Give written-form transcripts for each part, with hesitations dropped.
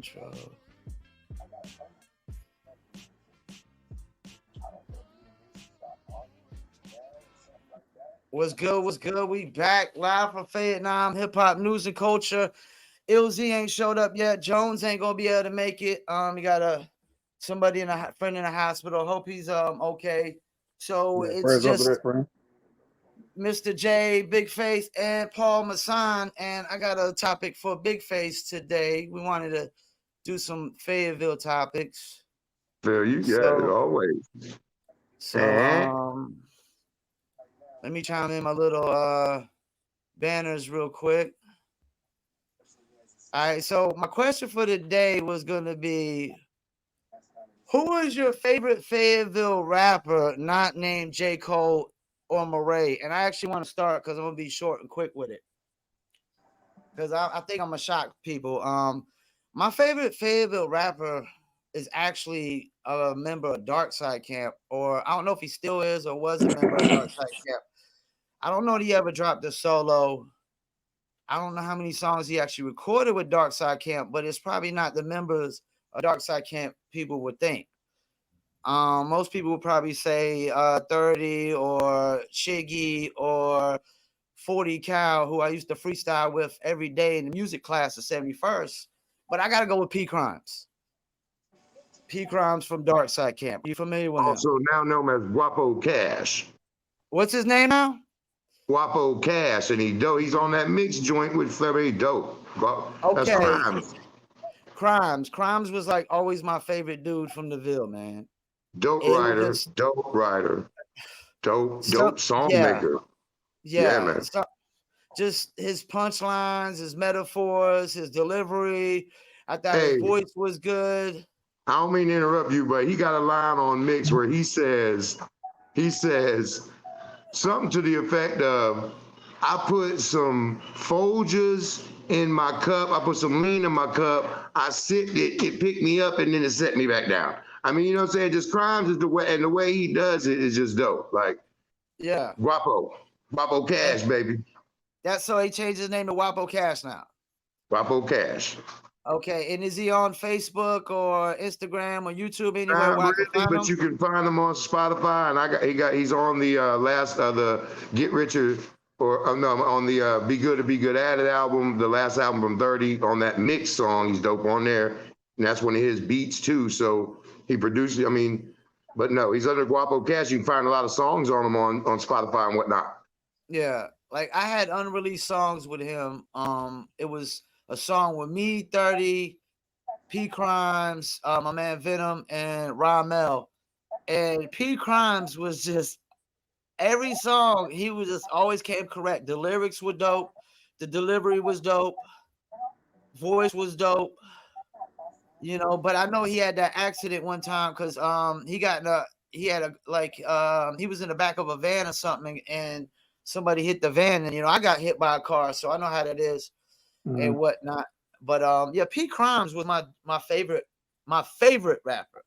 intro. What's good? What's good? We back live from Fayettenam, hip hop news and culture. Ilzy ain't showed up yet. Jones ain't gonna be able to make it. He got somebody in a friend in the hospital. Hope he's okay. So Yeah, it's prayers up to just that, friend. Mr. J, Big Face, and Paul Masson. And I got a topic for Big Face today. We wanted to do some Fayetteville topics. Phil, you got it always. So let me chime in my little banners real quick. All right, so my question for today was gonna be, who is your favorite Fayetteville rapper not named J. Cole or Murray? And I actually want to start because I'm gonna be short and quick with it. Because I think I'm gonna shock people. My favorite Fayetteville rapper is actually a member of Dark Side Camp, or I don't know if he still is or was a member of Dark Side Camp. I don't know if he ever dropped a solo. I don't know how many songs he actually recorded with Dark Side Camp, but it's probably not the members of Dark Side Camp people would think. Most people would probably say 30 or Shiggy or 40 Cal, who I used to freestyle with every day in the music class of 71st. But I got to go with P Crimes. P Crimes from Dark Side Camp. Are you familiar with him? Also now known as Guapo Cash. What's his name now? Guapo Cash, and he's on that mix joint with Flurry Dope. That's Okay. Crimes. Crimes was like always my favorite dude from the Ville, man. Dope writer, dope song maker. Yeah, man. So, just his punchlines, his metaphors, his delivery. I thought his voice was good. I don't mean to interrupt you, but he got a line on mix where he says something to the effect of, I put some Folgers in my cup, I put some lean in my cup, I sipped it, it picked me up, and then it set me back down. I mean, you know what I'm saying? Just Crimes is the way, and the way he does it is just dope. Like, yeah. Guapo Cash, baby. That's so he changed his name to Guapo Cash now. Guapo Cash. Okay, and is he on Facebook or Instagram or YouTube anywhere? Not really, but you can find him on Spotify, and he's on the the Get Richer on the Be Good to Be Good At It album, the last album from 30, on that mix song. He's dope on there, and that's one of his beats too. So he produces. I mean, but no, he's under Guapo Cash. You can find a lot of songs on him on Spotify and whatnot. Yeah, like I had unreleased songs with him. It was a song with me, 30, P Crimes, my man Venom, and Ramel. And P Crimes was just, every song he was just always came correct. The lyrics were dope, the delivery was dope, voice was dope. You know, but I know he had that accident one time because he was in the back of a van or something, and somebody hit the van, and I got hit by a car, so I know how that is and whatnot. But yeah, P Crimes was my favorite rapper.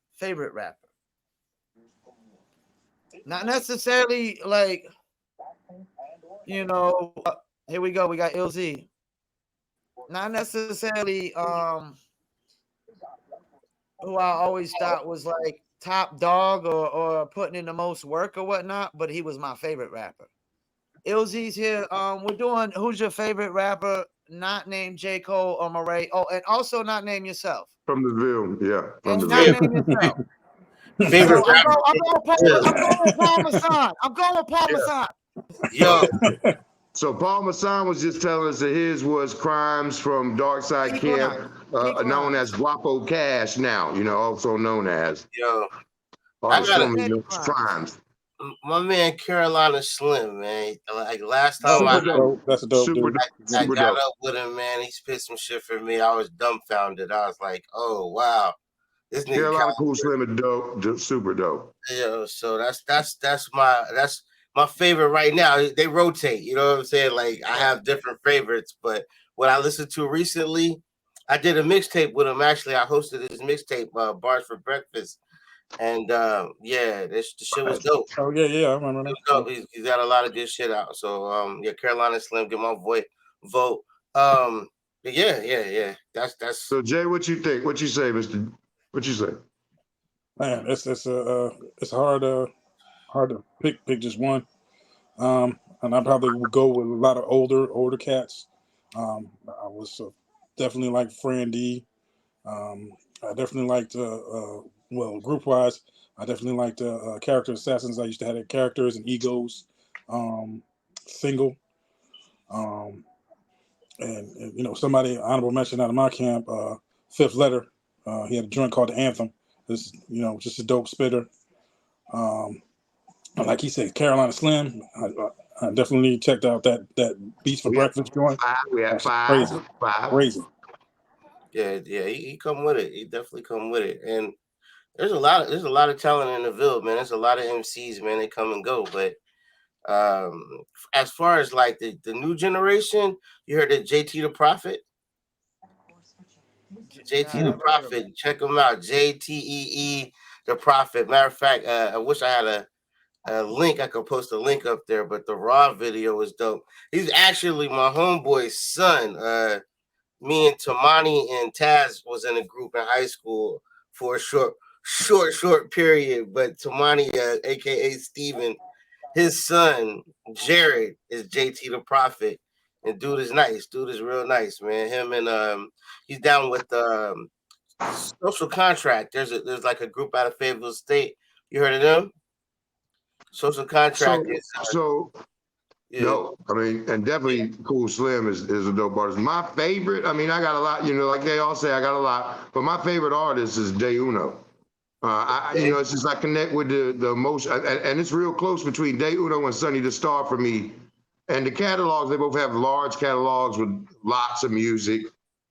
Not necessarily like, here we go. We got LZ. Not necessarily who I always thought was like top dog or putting in the most work or whatnot, but he was my favorite rapper. Ilzy's here. We're doing who's your favorite rapper, not named J. Cole or Murray. Oh, and also not name yourself. From the Ville, yeah. From the Ville. Name yourself. Favorite so I'm going with Paul Masson. I'm going with Paul Masson. Yo. So Paul Masson was just telling us that his was Crimes from Dark Side Camp, known as Guapo Cash now, also known as. Yo. Crimes. My man Carolina Slim, man. Like last time that's a dope dude. I got up with him, man. He spit some shit for me. I was dumbfounded. I was like, oh wow. This nigga Carolina Cool Slim is dope, super dope. Yeah, so that's my favorite right now. They rotate, you know what I'm saying? Like I have different favorites, but what I listened to recently, I did a mixtape with him. Actually, I hosted his mixtape, Bars for Breakfast, and the shit was dope. Oh yeah, I remember that. He's got a lot of good shit out. So yeah, Carolina Slim, get my vote. Yeah. That's. So Jay, what you think? What you say, Mister? What you say? Man, it's hard to pick just one. And I probably would go with a lot of older cats. I was definitely like Fran D. I definitely liked well, group wise, I definitely liked Character Assassins. I used to have their characters and egos. Single. Um, and you know, somebody honorable mention out of my camp, Fifth Letter. He had a joint called the Anthem. This, you know, just a dope spitter. Um, like he said, Carolina Slim. I definitely checked out that Beats for We had Breakfast joint. five. We had That's five. crazy, Five. crazy. Yeah. He come with it. He definitely come with it. And there's a lot of talent in the Ville, man. There's a lot of MCs, man. They come and go, but as far as like the new generation, you heard of JT the Prophet? JT the Prophet, check him out. JTEE the Prophet. Matter of fact, I wish I had a link. I could post a link up there, but the raw video is dope. He's actually my homeboy's son. Me and Tamani and Taz was in a group in high school for a short period, but Tamani, aka Steven, his son Jared is JT the Prophet, and dude is nice. Dude is real nice, man. Him and he's down with Social Contract. There's like a group out of Fayetteville State. You heard of them? Social Contract. Yeah. No, I mean, and definitely Cool Slim is a dope artist. My favorite, I mean, I got a lot, you know, like they all say, I got a lot, but my favorite artist is Day Uno. You know, it's just I connect with the emotion, and it's real close between Day Uno and Sonny the Star for me. And the catalogs, they both have large catalogs with lots of music,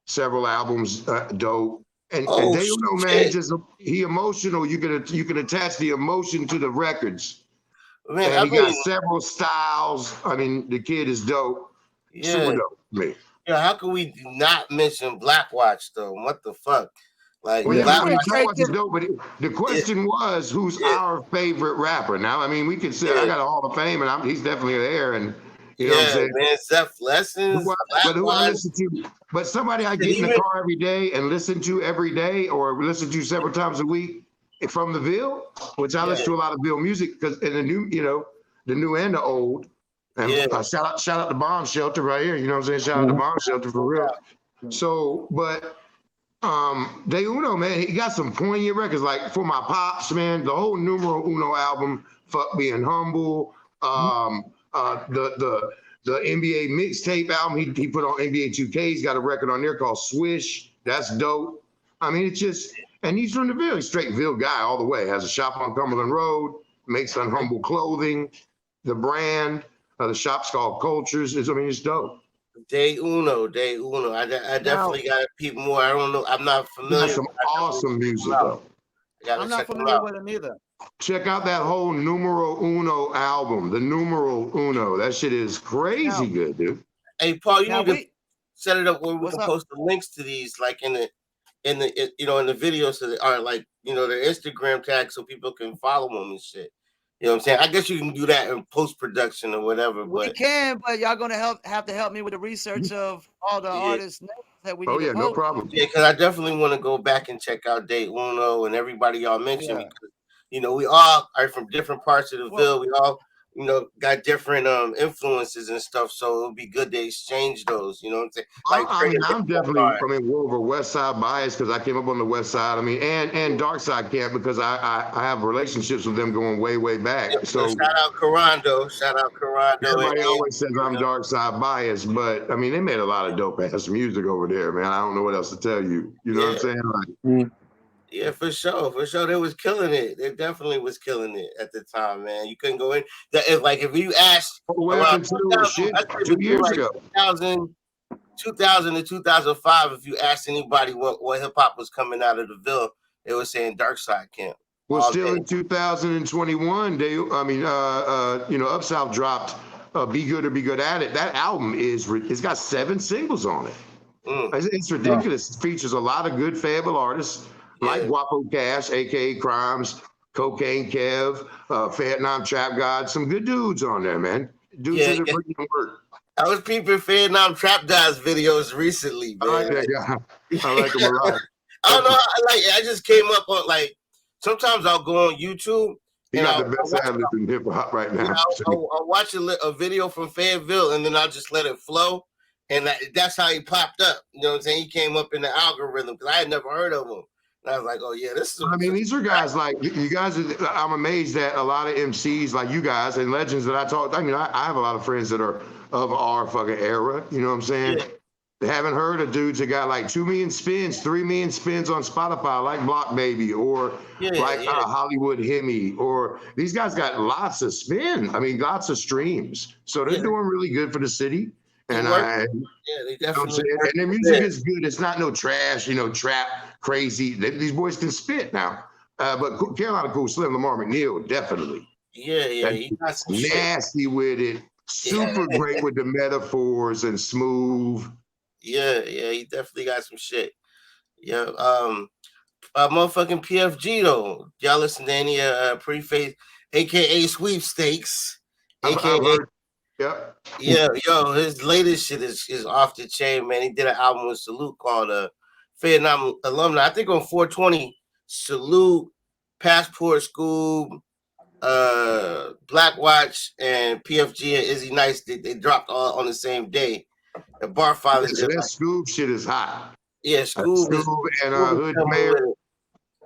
several albums, dope. And Day Uno, man, he emotional. You can attach the emotion to the records. Man, and he got several styles. I mean, the kid is dope. Yeah. Super dope, man. Yeah, how can we not mention Black Watch though? What the fuck? Like, well, Black Watch is dope, but the question was, who's our favorite rapper? Now, I mean, we could say I got a Hall of Fame, and he's definitely there, and you know what I'm saying? Man, Seth Lessons, but who I listen to? But somebody I get in the car every day and listen to every day, or listen to several times a week. From the Ville, which I listen to a lot of Ville music because in the new, you know, the new and the old. And shout out to Bomb Shelter right here. You know what I'm saying? Shout out to Bomb Shelter for real. So, but Day Uno, man, he got some poignant records. Like for my pops, man, the whole Numero Uno album, Fuck Being Humble, the NBA mixtape album he put on NBA 2K. He's got a record on there called Swish. That's dope. I mean, it's just. And he's from the Ville, straight Ville guy all the way. Has a shop on Cumberland Road, makes unhumble clothing. The brand, the shop's called Cultures. I mean, it's dope. Day Uno. I definitely got to peep more. I don't know. I'm not familiar. Some awesome music, though. I'm not familiar with him either. Check out that whole Numero Uno album, the Numero Uno. That shit is crazy good, dude. Hey, Paul, you need to set it up where we can post the links to these, like in the videos, so they are like, you know, their Instagram tag, so people can follow them and shit. You know what I'm saying? I guess you can do that in post production or whatever. But we can, but y'all gonna have to help me with the research of all the artists that we need to post. No problem. Yeah, because I definitely want to go back and check out Day Uno and everybody y'all mentioned because you know we all are from different parts of the Ville. We all, you know, got different influences and stuff, so it would be good to exchange those. You know what I'm saying? Like, I'm definitely we're over West Side bias because I came up on the West Side. I mean, and Dark Side camp because I have relationships with them going way back. Yeah, so shout out Carando. Everybody always says I'm Dark Side bias, but I mean they made a lot of dope ass music over there, man. I don't know what else to tell you. You know what I'm saying? Like. Yeah, for sure. They was killing it. They definitely was killing it at the time, man. You couldn't go in. If you asked around 2 years ago, 2000 to 2005, if you asked anybody what hip hop was coming out of the Ville, they were saying Dark Side Camp. Well, still in 2021, Up South dropped "Be Good or Be Good at It." That album it's got 7 singles on it. It's ridiculous. It features a lot of good Fayetteville artists. Like Guapo Cash, aka Crimes, Cocaine Kev, Fayettenam Trap God, some good dudes on there, man. Dudes that are bringing work. I was peeping Fayettenam Trap Guys videos recently, I like man. that guy. I like him a lot. I don't know. I just came up on like sometimes I'll go on YouTube He and got the I'll best watch, ad lib in hip hop right yeah, now. I'll watch a video from Fayetteville and then I'll just let it flow. And that's how he popped up. You know what I'm saying? He came up in the algorithm because I had never heard of him. And I was like, oh yeah, this is. I mean, these are guys like you guys. I'm amazed that a lot of MCs like you guys and legends that I talk. I mean, I have a lot of friends that are of our fucking era. You know what I'm saying? Yeah. They haven't heard of dudes that got like 2 million spins, 3 million spins on Spotify, like Block Baby or Hollywood Hemi, or these guys got lots of spin. I mean, lots of streams. So they're doing really good for the city. And they definitely. and their music is good. It's not no trash, trap crazy. These boys can spit now. But Carolina Cool Slim, Lamar McNeil, definitely. Yeah, he got some nasty shit with it. Super great with the metaphors and smooth. Yeah, he definitely got some shit. Yeah, motherfucking PFG though. Y'all listen to any Preface, aka Sweepstakes, aka yeah, yo, his latest shit is off the chain, man. He did an album with Salute called Fayettenam Alumni. I think on 420, Salute, Passport School, Black Watch, and PFG and Izzy Nice, they dropped all on the same day. The Barfather did that Scoob shit is hot. Yeah, Scoob and Hood Mayor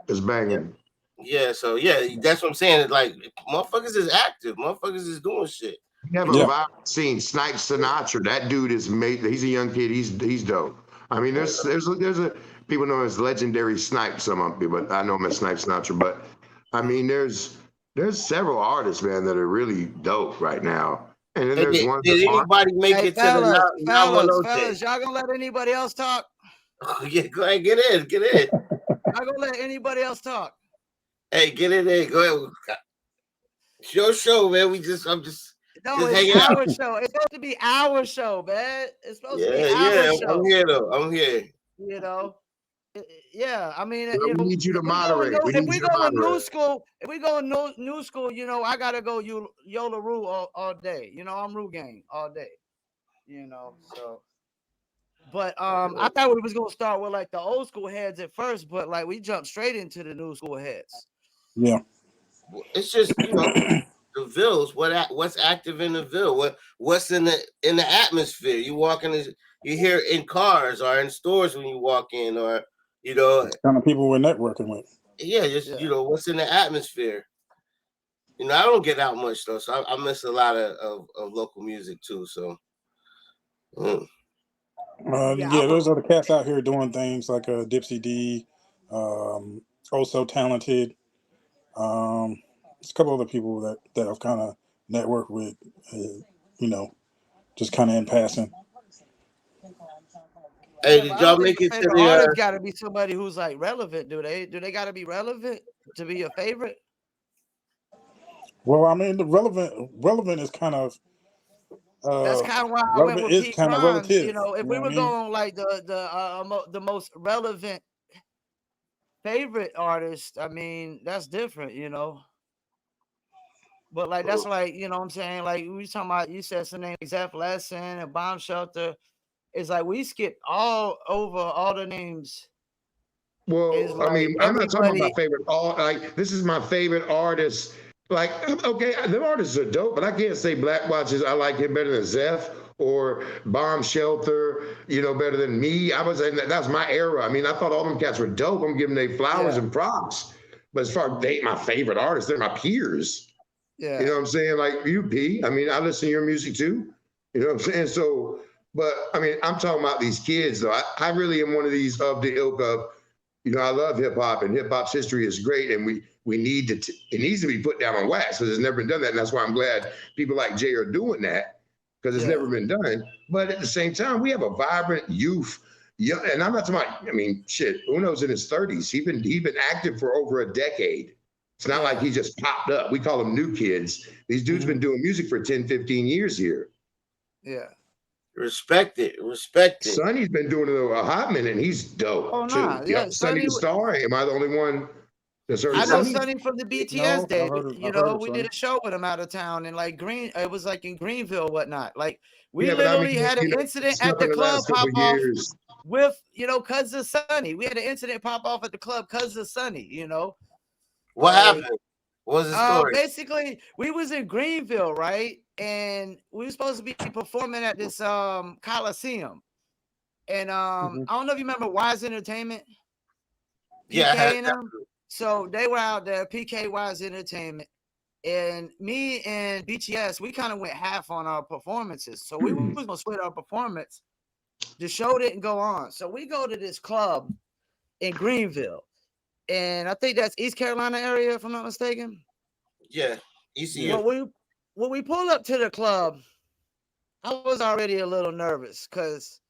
is banging. Yeah, so that's what I'm saying. Like motherfuckers is active, motherfuckers is doing shit. We have a vibe scene. Snipe Sinatra. That dude is made. He's a young kid. He's dope. I mean, there's a people know him as legendary Snipe. Some people, but I know him as Snipe Sinatra. But I mean, there's several artists, man, that are really dope right now. And then there's one. Did anybody make it to the fellas, y'all gonna let anybody else talk? Yeah, go ahead, get in. Y'all gonna let anybody else talk? Hey, get in there. Go ahead. It's your show, man. I'm just it's our show. It's supposed to be our show, man. It's supposed to be our show. I'm here though. I'm here. You know. Yeah, I mean, we need you to moderate. If we go to new school, I gotta go Yola Rue all day. I'm Rue gang all day. So. But I thought we was gonna start with like the old school heads at first, but like we jumped straight into the new school heads. Yeah, it's just the Villes. What's active in the Ville? What's in the atmosphere? You walk in, you hear in cars or in stores when you walk in, or the kind of people we're networking with. Yeah, what's in the atmosphere. I don't get out much though, so I miss a lot of local music too. So. There's other cats out here doing things like Dipsy D, Also Talented. There's a couple other people that I've kind of networked with, just kind of in passing. Hey, did y'all make it to the artist? Got to be somebody who's like relevant. Do they got to be relevant to be your favorite? Well, I mean, the relevant is kind of. That's kind of why I went with Pete kind of relative. If we were going like the most relevant favorite artist, I mean, that's different, But like that's like, what I'm saying? Like we talking about, you said some name, Exact Lesson and Bomb Shelter. It's like we skipped all over all the names. Well, I mean, I'm not talking about my favorite like this is my favorite artist. Like, okay, the artists are dope, but I can't say Black Watches, I like him better than Zeph or Bomb Shelter, better than me. I was saying that's my era. I mean, I thought all them cats were dope. I'm giving them flowers and props. But as far as they my favorite artists, they're my peers. Yeah. You know what I'm saying? Like you, P. I mean, I listen to your music too. You know what I'm saying? So, but I mean, I'm talking about these kids though. I really am one of these of the ilk of, I love hip hop and hip hop's history is great. And we need it needs to be put down on wax because it's never been done that. And that's why I'm glad people like Jay are doing that because it's never been done. But at the same time, we have a vibrant youth. Yeah, and I'm not talking about, I mean, shit, Uno's in his 30s. He's been active for over a decade. It's not like he just popped up. We call them new kids. These dudes been doing music for 10, 15 years here. Yeah. Respect it. Sonny's been doing it a hot minute and he's dope too. Yeah, Sonny the Star. Am I the only one That's heard I of know Sonny? Sonny from the BTS No, days. I've heard of We did Sonny. a show with him out of town in like it was like in Greenville, whatnot. Like we Yeah, but I mean, literally had an you know, incident stuff at the in the club last couple pop of off years. with, cousin of Sonny. We had an incident pop off at the club, cousin of Sonny, What Like, happened? What was the story? basically we was in Greenville, right? And we were supposed to be performing at this Coliseum. And I don't know if you remember Wise Entertainment, Yeah, PK and them. So they were out there, PK, Wise Entertainment. And me and BTS, we kind of went half on our performances. So we was gonna split our performance. The show didn't go on. So we go to this club in Greenville. And I think that's East Carolina area, if I'm not mistaken. yeah. ECU. When we pull up to the club, I was already a little nervous because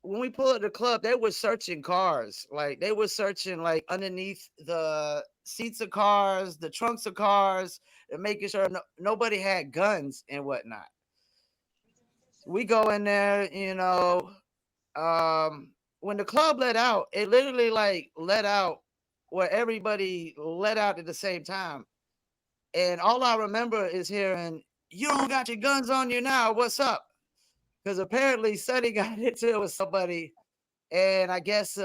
when we pull up the club, they were searching cars. Like they were searching like underneath the seats of cars, the trunks of cars, and making sure nobody had guns and whatnot. We go in there, when the club let out, it literally like let out where everybody let out at the same time. And all I remember is hearing, "You don't got your guns on you now. What's up?" Because apparently Sonny got into it with somebody, and I guess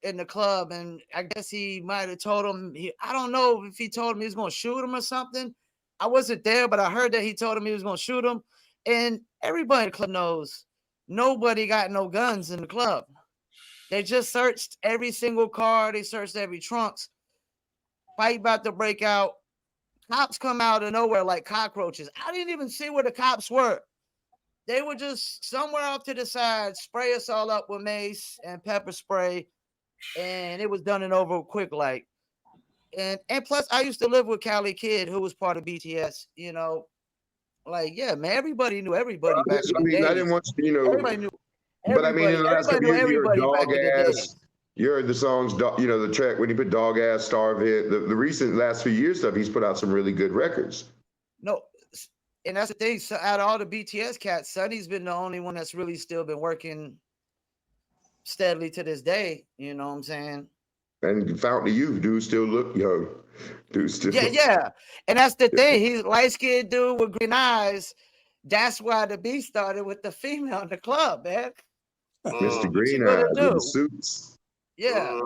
in the club, and I guess he might have told him. I don't know if he told him he was going to shoot him or something. I wasn't there, but I heard that he told him he was going to shoot him. And everybody in the club knows nobody got no guns in the club. They just searched every single car. They searched every trunks. Fight about to break out. Cops come out of nowhere like cockroaches. I didn't even see where the cops were. They were just somewhere off to the side, spray us all up with mace and pepper spray, and it was done and over quick like. And plus, I used to live with Cali Kid, who was part of BTS. Like man, everybody knew everybody back in the days. I didn't want you to, everybody knew. But I mean, in the last couple years, you're everybody Dog back in the days. Ass. You heard the songs, the track when he put Dog Ass, Starve It. The recent last few years stuff, he's put out some really good records. No, and that's the thing. So out of all the BTS cats, Sonny's been the only one that's really still been working steadily to this day. You know what I'm saying? And Fountain of Youth, dude, still look young. Dude, still. Yeah. And that's the thing. He's light skinned dude with green eyes. That's why the beat started with the female in the club, man. Mr. Green Eyes with the suits. Yeah.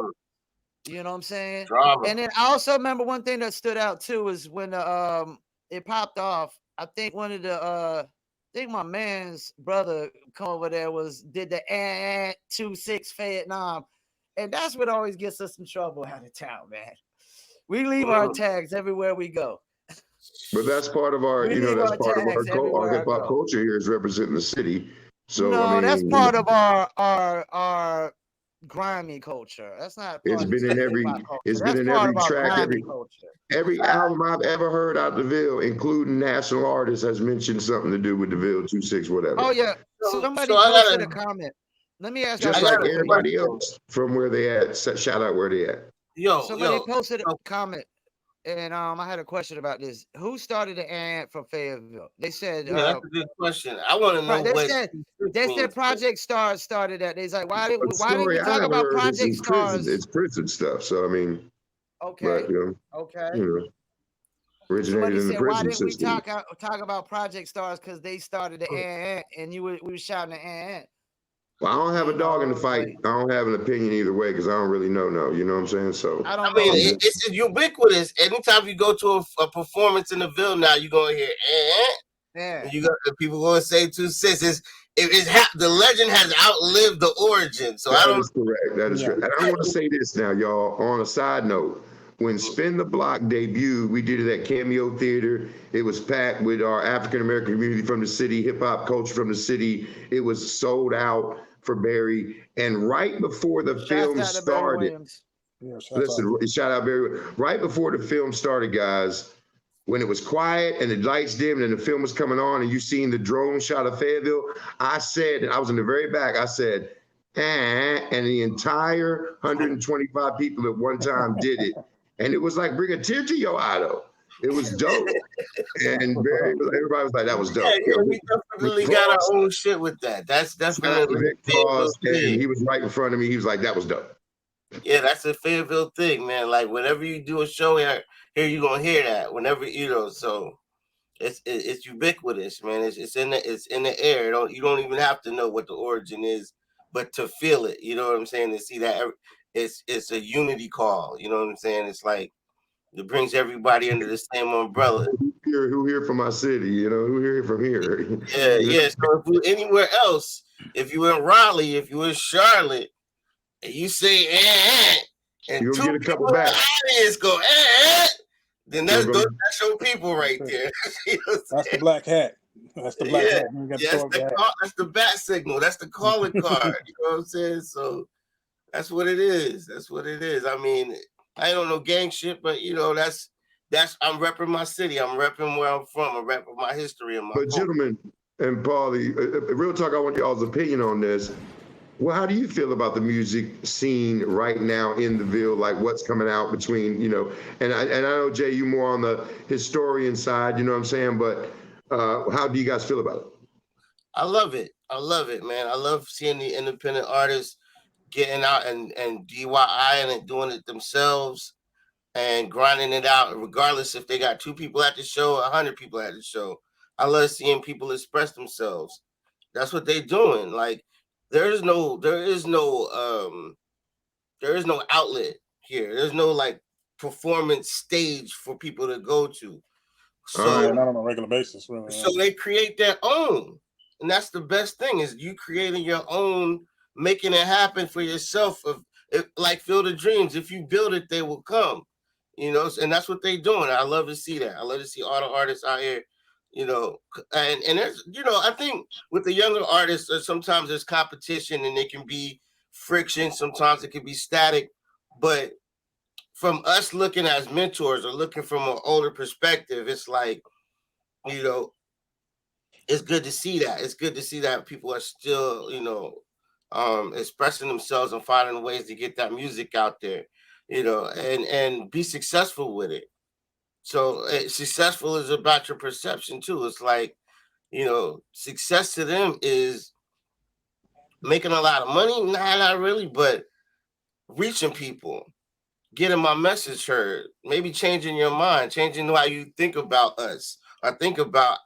You know what I'm saying? Drama. And then I also remember one thing that stood out too is when it popped off. I think one of the I think my man's brother come over there did the 26 Fayettenam. And that's what always gets us in trouble out of town, man. We leave our tags everywhere we go. But that's part of our, that's part of our hip hop culture here is representing the city. So no, I mean, that's part of our grimy culture. That's not. It's been in every track, every album I've ever heard out the Ville, including national artists, has mentioned something to do with the Ville 26, whatever. Oh yeah, somebody posted a comment. Let me ask you. Just like everybody else from where they at. Shout out where they at. Somebody posted a comment, and I had a question about this. Who started the ant from Fayetteville? They said. Yeah, that's a good question. I want to know They said Project Stars started that. They's like, why did we talk about Project Stars? It's prison stuff. So I mean. Okay. But, okay. Originated in the prison system. Why didn't we talk about Project Stars? Because they started the ant, and we were shouting the ant. Well, I don't have a dog in the fight. I don't have an opinion either way because I don't really know. You know what I'm saying? So I mean, it's ubiquitous. Anytime you go to a performance in the Ville now, you're gonna hear yeah. You got the people going to say 26. The legend has outlived the origin. So that is correct. That is correct. And I want to say this now, y'all. On a side note, when Spin the Block debuted, we did it at Cameo Theater. It was packed with our African American community from the city, hip hop culture from the city. It was sold out for Barry. And right before the film started, shout out Barry. Right before the film started, guys, when it was quiet and the lights dimmed and the film was coming on and you seen the drone shot of Fayetteville, I said, and I was in the very back, I said, and the entire 125 people at one time did it. And it was like, bring a tear to your eye, though. It was dope. And everybody was like, that was dope. Yeah, we definitely got our own shit with that. That's definitely and he was right in front of me. He was like, that was dope. Yeah, that's a Fayetteville thing, man. Like whenever you do a show here you gonna hear that. Whenever so it's ubiquitous, man. It's in the air. You don't even have to know what the origin is, but to feel it. You know what I'm saying? To see that it's a unity call. You know what I'm saying? It's like it brings everybody under the same umbrella. Who here from my city? You know, who here from here? Yeah, yeah. So if you anywhere else, if you in Raleigh, if you in Charlotte, and you say and You're two gonna get a people couple in back. the audience go then You're that's gonna your people right there. You know what I'm That's the saying? black hat. That's the black Yeah, hat. You got to yeah, throw up the hat. that's the bat signal. That's the calling card. You know what I'm saying? So that's what it is. That's what it is. I mean, I don't know gang shit, but you know, that's I'm repping my city. I'm repping where I'm from. I'm repping my history and my But culture. gentlemen and Paulie, real talk. I want y'all's opinion on this. Well, how do you feel about the music scene right now in the Ville? Like what's coming out between, and I know Jay, you more on the historian side, you know what I'm saying? But how do you guys feel about it? I love it. I love it, man. I love seeing the independent artists getting out and DIY and doing it themselves and grinding it out, regardless if they got 2 people at the show or 100 people at the show. I love seeing people express themselves. That's what they're doing. Like there is no outlet here. There's no like performance stage for people to go to. All right. Yeah, So not on a regular basis, really. Yeah. they create their own. And that's the best thing is you creating your own, making it happen for yourself. Like Field of Dreams, if you build it, they will come. And that's what they're doing. I love to see that. I love to see all the artists out here, and there's, I think with the younger artists, sometimes there's competition and it can be friction. Sometimes it can be static. But from us looking as mentors or looking from an older perspective, it's like, it's good to see that. It's good to see that people are still, expressing themselves and finding ways to get that music out there, and be successful with it. So successful is about your perception too. It's like, success to them is making a lot of money. Nah, not really, but reaching people, getting my message heard, maybe changing your mind, changing how you think about us. I think about,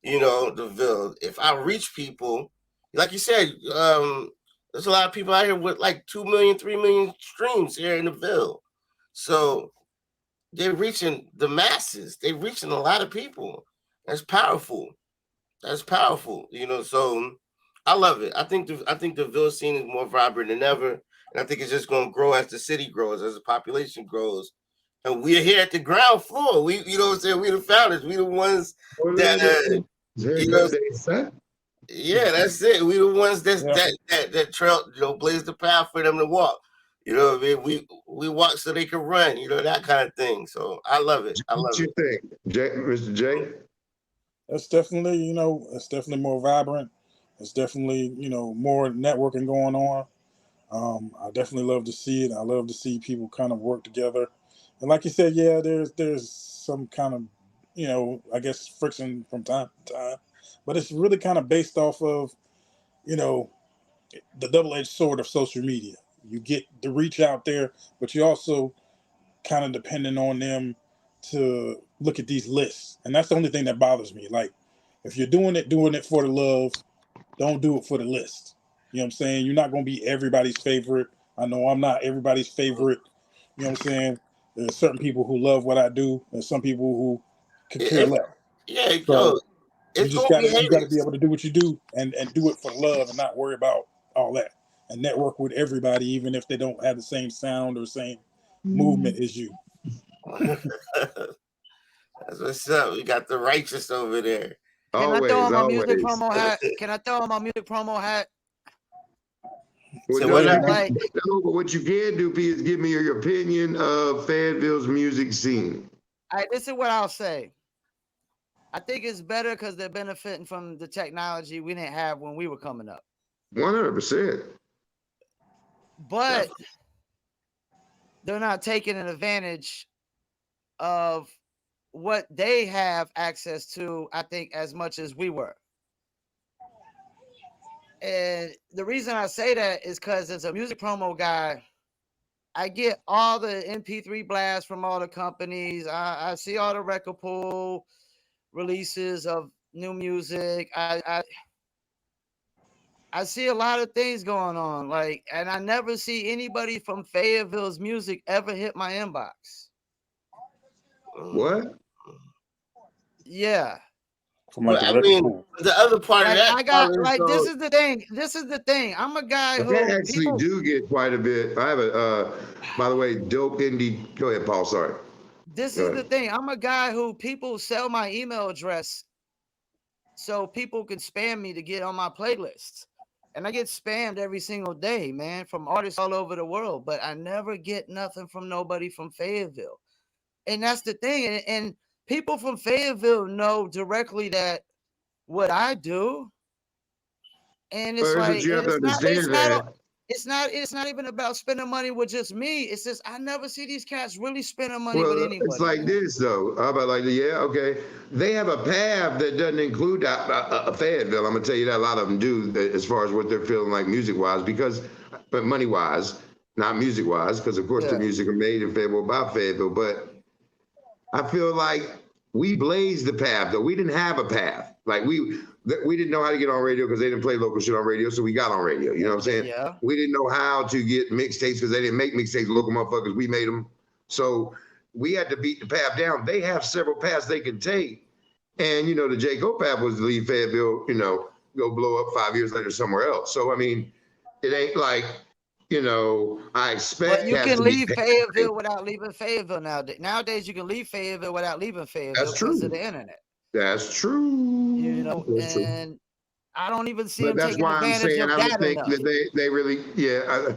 the Ville. If I reach people, like you said, there's a lot of people out here with like 2 million, 3 million streams here in the Ville. So they're reaching the masses. They're reaching a lot of people. That's powerful. That's powerful. So I love it. I think the Ville scene is more vibrant than ever. And I think it's just going to grow as the city grows, as the population grows. And we're here at the ground floor. You know what I'm saying? We the founders. We the ones that, you know, yeah, that's it. We the ones that trail, blaze the path for them to walk. You know what I mean? We walk so they can run, that kind of thing. So I love it. I What love you it. think, Mr. J? It's definitely, it's definitely more vibrant. It's definitely, more networking going on. I definitely love to see it. I love to see people kind of work together. And like you said, yeah, there's some kind of, I guess friction from time to time, but it's really kind of based off of, you know, the double-edged sword of social media. You get the reach out there, but you also kind of depending on them to look at these lists. And that's the only thing that bothers me. Like, if you're doing it for the love, don't do it for the list. You know what I'm saying? You're not going to be everybody's favorite. I know I'm not everybody's favorite. You know what I'm saying? There's certain people who love what I do. There's some people who could care less. Yeah, yo, So it's gonna be you gotta be haters. able to do what you do and do it for love and not worry about all that. And network with everybody, even if they don't have the same sound or same movement as you. That's what's up. We got the righteous over there. Can I throw Always, on my music always. promo hat? Can I throw on my music promo hat? Well, So no, what you, up? Like, no, but what you can do, P, is give me your opinion of Fayetteville's music scene. this is what I'll say. I think it's better because they're benefiting from the technology we didn't have when we were coming up. 100%. But they're not taking an advantage of what they have access to, I think, as much as we were. And the reason I say that is because as a music promo guy, I get all the MP3 blasts from all the companies. I see all the record pool releases of new music. I see a lot of things going on, like, and I never see anybody from Fayetteville's music ever hit my inbox. What? Yeah. From like Well, the I record mean, pool. the other part of Like that I got is like though, this is the thing. This is the thing. I'm a guy I who actually people do get quite a bit. I have a, by the way, dope indie. Go ahead, Paul. Sorry. this Go is the ahead. thing. I'm a guy who people sell my email address so people can spam me to get on my playlists. And I get spammed every single day, man, from artists all over the world, but I never get nothing from nobody from Fayetteville. And that's the thing. And people from Fayetteville know directly that what I do. And Well, it's here's what like, you have to understand, man. it's not even about spending money with just me. It's just I never see these cats really spending money with Well, it's anybody, like man. this though. How about like, yeah, okay. They have a path that doesn't include Fayetteville. I'm gonna tell you that a lot of them do, as far as what they're feeling like music wise, because, but money wise, not music wise, because of course the Yeah. music are made in Fayetteville by Fayetteville. But I feel like we blazed the path though. We didn't have a path. Like we didn't know how to get on radio because they didn't play local shit on radio, so we got on radio. You know what I'm saying? Yeah. We didn't know how to get mixtapes because they didn't make mixtapes. Local motherfuckers, we made them. So we had to beat the path down. They have several paths they can take, and you know the J. Cole path was to leave Fayetteville. You know, go blow up 5 years later somewhere else. So I mean, it ain't like, you know, I expect But you cats can to be leave paid. Fayetteville without leaving Fayetteville nowadays. Nowadays, you can leave Fayetteville without leaving Fayetteville That's because of true. the internet. That's true. You know, That's true. and I don't even see But them that's taking why I'm advantage saying of I don't that think enough. that they really, yeah.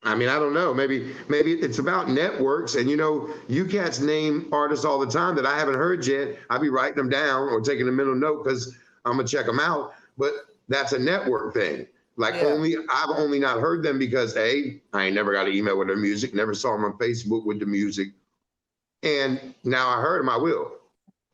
I mean, I don't know. Maybe it's about networks, and you know, you cats name artists all the time that I haven't heard yet. I'll be writing them down or taking a mental note because I'm gonna check them out. But that's a network thing. Like Yeah. I've only not heard them because I ain't never got an email with their music, never saw them on Facebook with the music, and now I heard them, I will.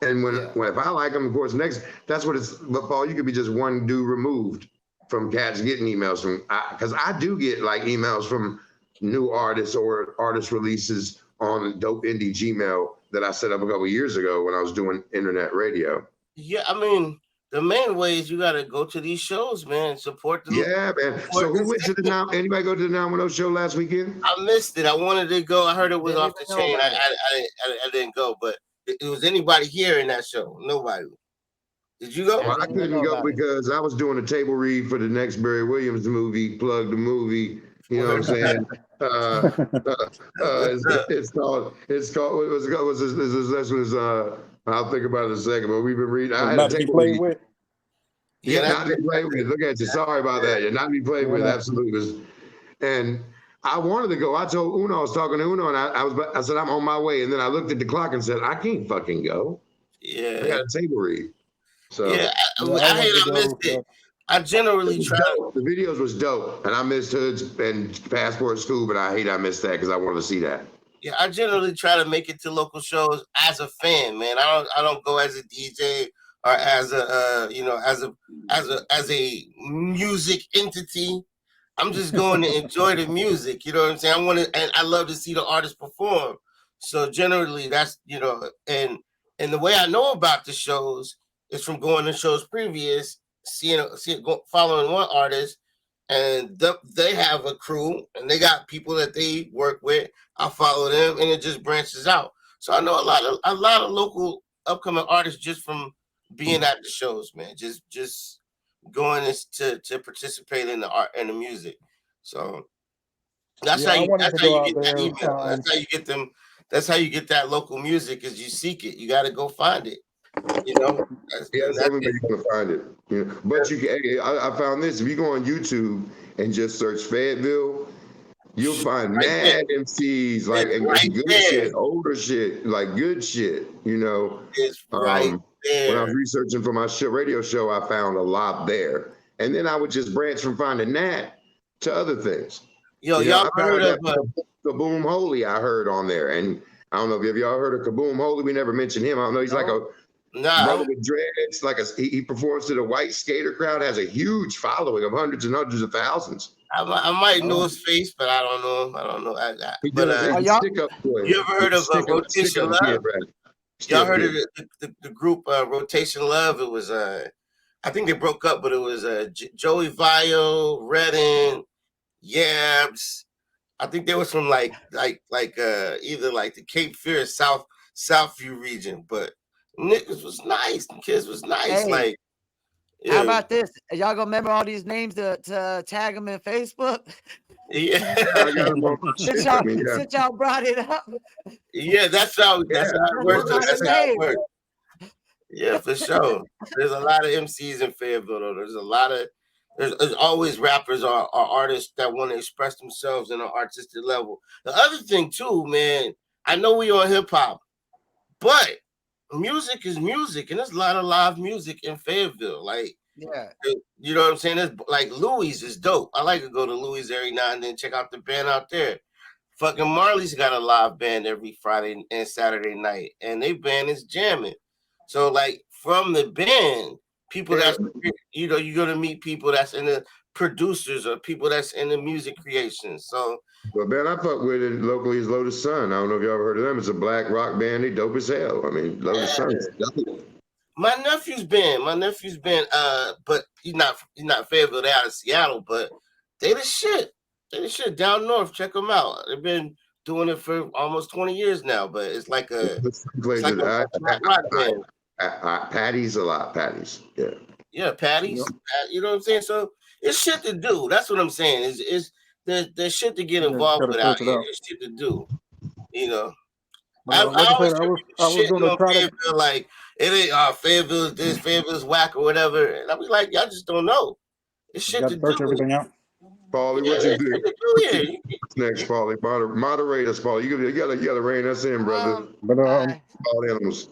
And when if I like them, of course, next that's what it's. But Paul, you could be just one dude removed from cats getting emails from, because I do get like emails from new artists or artist releases on Dope Indie Gmail that I set up a couple years ago when I was doing internet radio. Yeah, I mean, the main way is you got to go to these shows, man. Support them. Yeah, man. So who went to the now? Anybody go to the 910 show last weekend? I missed it. I wanted to go. I heard it was Didn't off the even know chain. about it. I didn't go, but it was anybody here in that show? Nobody. Did you go? I Well, I didn't even couldn't know go about it. because I was doing a table read for the next Barry Williams movie, plug the movie. You know what I'm saying? It's called what was it called? This was I'll think about it in a second, but we've been reading. I had a Not to be table played read. with. Yeah, not to be played with. Look at you. Sorry about that. You're not to be played with. Absolutely. And I wanted to go. I told Uno, I was talking to Uno, and I said, I'm on my way. And then I looked at the clock and said, I can't fucking go. Yeah. I got a table read. So yeah, I hate I missed it. I generally try. The videos was dope, and I missed Hoods and Passport School, but I hate I missed that because I wanted to see that. Yeah, I generally try to make it to local shows as a fan, man. I don't go as a DJ or as a as a music entity. I'm just going to enjoy the music. You know what I'm saying? And I love to see the artist perform. So generally, that's and the way I know about the shows is from going to shows previous, following one artist, and they have a crew and they got people that they work with. I follow them, and it just branches out. So I know a lot of local upcoming artists just from being at the shows, man. Just going to participate in the art and the music. So that's how you get that email. That's how you get them. That's how you get that local music, is you seek it. You got to go find it. You know. That's the only way you're gonna find it. You know? But I found this. If you go on YouTube and just search Fayetteville, you'll find mad MCs and good shit, older shit, like good shit. You know. It's right there. When I was researching for my radio show, I found a lot there, and then I would just branch from finding that to other things. Yo, y'all heard of Kaboom Holy? I heard on there, and I don't know if y'all heard of Kaboom Holy. We never mentioned him. I don't know. He's like a brother with dreads. He performs to the white skater crowd. Has a huge following of hundreds and hundreds of thousands. I might know Oh. his face, but I don't know him. I don't know. He But does. He's a y'all, stick up boy. you ever heard of Stick Rotation up Love? kid, right? Y'all Still heard of kid. the group Rotation Love? It was I think they broke up, but it was Joey Vio, Redden, Yabs. I think they was from either like the Cape Fear or Southview region, but niggas was nice. The kids was nice. hey, Like, how yeah, about this? Y'all gonna remember all these names to tag them in Facebook? yeah, I got him on my shit. I mean, yeah. Since y'all brought it up, yeah. That's how it works. a lot That's of how it names. works. Yeah, for sure. There's a lot of MCs in Fayetteville, though. There's always rappers or artists that want to express themselves in an artistic level. The other thing too, man, I know we on hip hop, but music is music, and there's a lot of live music in Fayetteville. Like, Yeah. you know what I'm saying? There's, like, Louis is dope. I like to go to Louis every now and then, check out the band out there. Fucking Marley's got a live band every Friday and Saturday night, and they band is jamming. So, like, from the band, people that's, you know, you're gonna meet people that's in the producers or people that's in the music creation. So, Well, man, I fuck with it locally is Lotus Sun. I don't know if y'all ever heard of them. It's a black rock band. They dope as hell. I mean, Lotus Sun. my nephew's been, but he's not Fayetteville, they out of Seattle, but they the shit. They the shit down north. Check them out. They've been doing it for almost 20 years now, but it's like a rock band. Patty's a lot. Patty's, yeah. Yeah, Patty's. You know what I'm saying? So it's shit to do. That's what I'm saying. There's shit to get involved with out here. There's shit to do. You know. I always hear people shitting on Fayetteville like it ain't Fayetteville is this, Fayetteville is whack or whatever. And I'll be like, y'all just don't know. It's shit to do. Everything out. Paulie, what you do? Next, Paulie, moderate us, Paulie. You gotta rein us in, brother. All animals.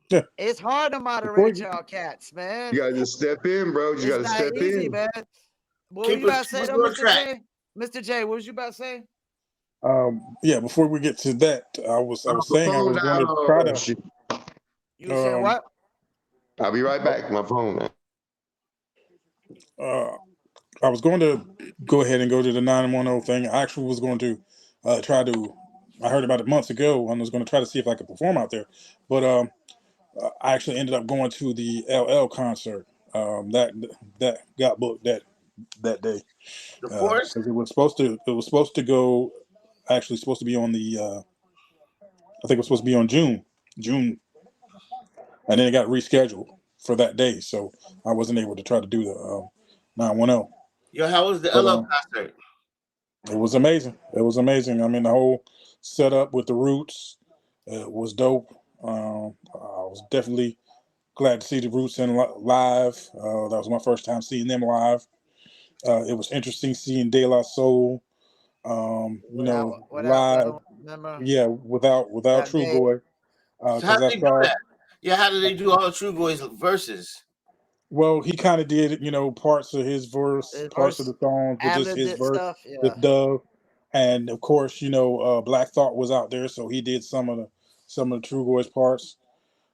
Yeah. It's hard to moderate y'all cats, man. You gotta just step in, bro. You gotta step easy, in, man. What were you about to say, though, Mr. J? Mr. J, what was you about to say? Yeah, before we get to that, I was saying I was going to try to. You were saying what? I'll be right back. My phone, man. I was going to go ahead and go to the 910 thing. I actually was going to try to. I heard about it months ago, and was going to try to see if I could perform out there. But I actually ended up going to the LL concert. That got booked that day. Because it was supposed to go. Actually, supposed to be on the. I think it was supposed to be on June, and then it got rescheduled for that day. So I wasn't able to try to do the 910. Yo, how was the LL concert? It was amazing. It was amazing. I mean, the whole setup with the Roots was dope. I was definitely glad to see the Roots in live. That was my first time seeing them live. It was interesting seeing De La Soul, live. Yeah, without True Boy. So how did they do that? Yeah, how did they do all True Boy's verses? Well, he kind of did, parts of his verse, parts of the songs with just his verse with Dove, and of course, Black Thought was out there, so he did some of the True Boy's parts.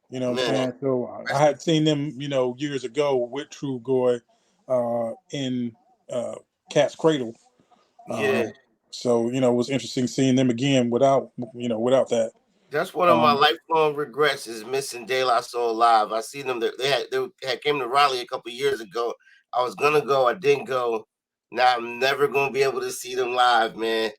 You know what I'm saying? So I had seen them, years ago with True Boy in Cat's Cradle. So it was interesting seeing them again without that. That's one of my lifelong regrets is missing De La Soul live. I seen them. They had came to Raleigh a couple years ago. I was gonna go. I didn't go. Now I'm never gonna be able to see them live, man.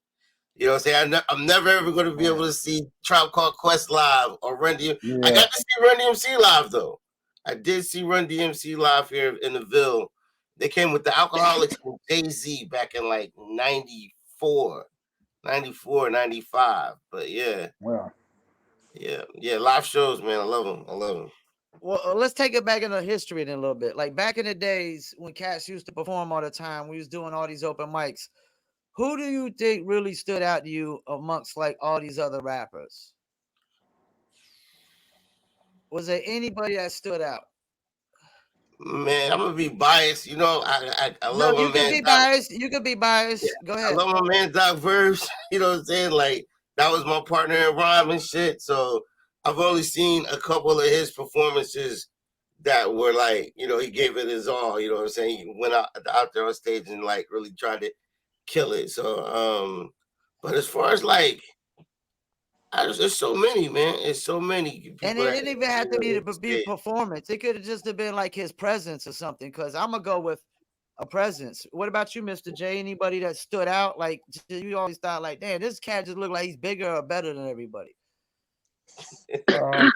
You know what I'm saying? I'm never ever gonna be able to see Tribe Called Quest live or Run DMC. Yeah. I got to see Run DMC live though. I did see Run DMC live here in the Ville. They came with the Alcoholics and Jay-Z back in like 94, 95. But yeah. Wow. Yeah, live shows, man. I love them. Well, let's take it back into history in a little bit. Like back in the days when cats used to perform all the time, we was doing all these open mics. Who do you think really stood out to you amongst like all these other rappers? Was there anybody that stood out? Man, I'm gonna be biased. I love my man. You can be biased. You can be biased. Yeah, go ahead. I love my man Doc Verse. You know what I'm saying? Like that was my partner in rhyme and shit. So I've only seen a couple of his performances that were like, he gave it his all. You know what I'm saying? He went out there on stage and like really tried to kill it. So but as far as like there's so many, man. It's so many people. And it didn't even have to be Yeah. performance. It could have just have been like his presence or something. Because I'm gonna go with a presence. What about you, Mr. J? Anybody that stood out? Like you always thought, like, damn, this cat just looked like he's bigger or better than everybody. I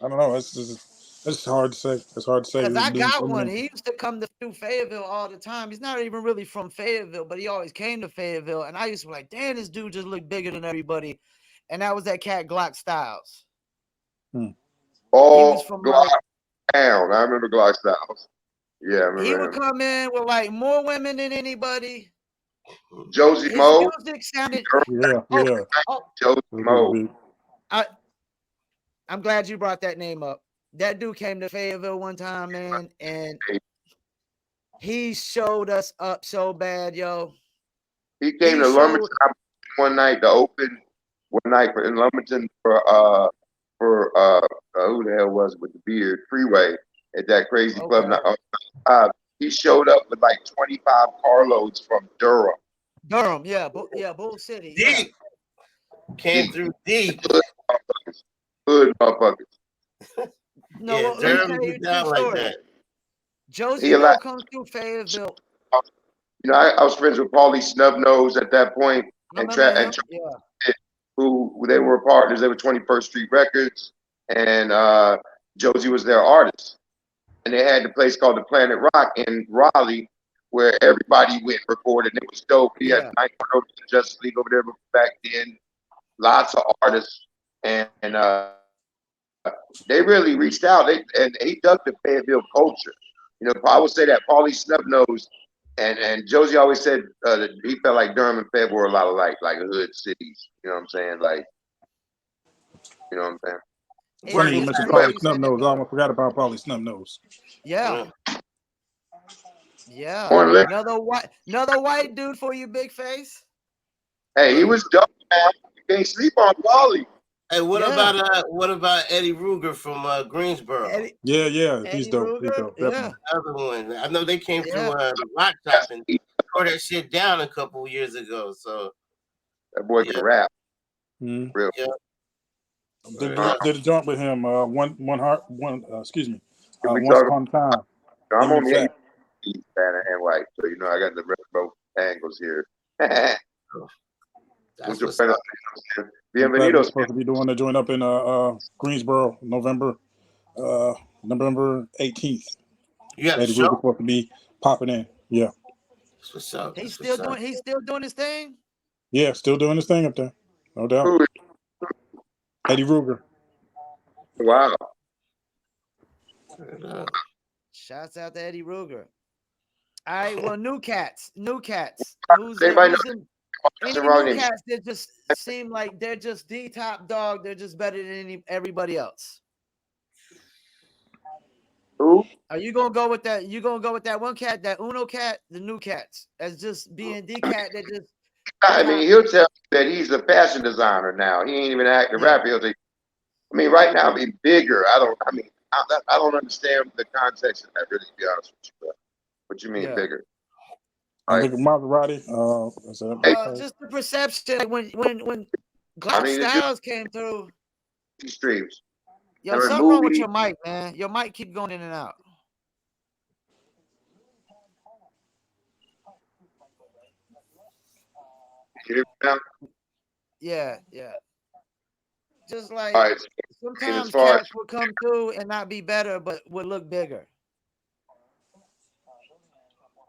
don't know. It's hard to say. It's hard to say. Because I got one. He used to come to Fayetteville all the time. He's not even really from Fayetteville, but he always came to Fayetteville. And I used to be like, damn, this dude just looked bigger than everybody. And that was that cat Glock Styles. Oh, he was from Glock Town. I remember Glock Styles. Yeah, I remember he would him. come in with like more women than anybody. Josie His Mo. music sounded. Yeah. Josie Mo. I'm glad you brought that name up. That dude came to Fayetteville one time, man, and he showed us up so bad, yo. He came to Lumberton one night to open one night in Lumberton for who the hell was it with the beard Freeway at that crazy club. He showed up with like 25 carloads from Durham. Yeah, Bull City. Deep. Yeah. Came through deep. Hood motherfuckers. No, yeah, well, let me tell you down like that. Josie Mo comes through Fayetteville. You know, I was friends with Paulie Snubnose at that point, and who they were partners. They were 21st Street Records, and Josie was their artist. And they had the place called the Planet Rock in Raleigh, where everybody went recorded. It was dope. He had Night Justice League over there back then. Lots of artists, and they really reached out. And he dug the Fayetteville culture. You know, I would say that Paulie Snubnose and Josie always said that he felt like Durham and Fayetteville were a lot of like hood cities. You know what I'm saying? Like, you know what I'm saying? Funny you mentioned Paulie Snubnose. I almost forgot about Paulie Snubnose. Yeah. Another white dude for you, big face. Hey, he was dope, man. You can't sleep on Paulie. Hey, what about Eddie Ruger from Greensboro? He's dope. He's dope. Definitely. Another one. I know they came through the Rock Top and tore that shit down a couple years ago. So that boy can rap. Real. Yeah. Did a joint with him. Once upon a time. I'm on the Hispanic and white, so you know I got the both angles here. Bienvenidos. Supposed to be doing the joint up in Greensboro, November 18th. Yeah, Eddie Ruger supposed to be popping in. Yeah. What's up? He's still doing his thing. Yeah, still doing his thing up there, no doubt. Eddie Ruger. Wow. Shouts out to Eddie Ruger. All right, well, new cats. Who's any new cats that just seem like they're just the top dog. They're just better than everybody else. Who? Are you gonna go with that? You gonna go with that one cat, that Uno cat, the new cats, as just being the cat that just? I mean, he'll tell you that he's a fashion designer now. He ain't even acting rapper. He'll say, I mean, right now, being bigger. I don't understand the context of that. Really, to be honest with you, bro. What you mean bigger? I think Maserati. Just the perception when Glock Styles came through. These streams. Yo, something wrong with your mic, man. Your mic keep going in and out. Yeah. Just like sometimes cats would come through and not be better, but would look bigger.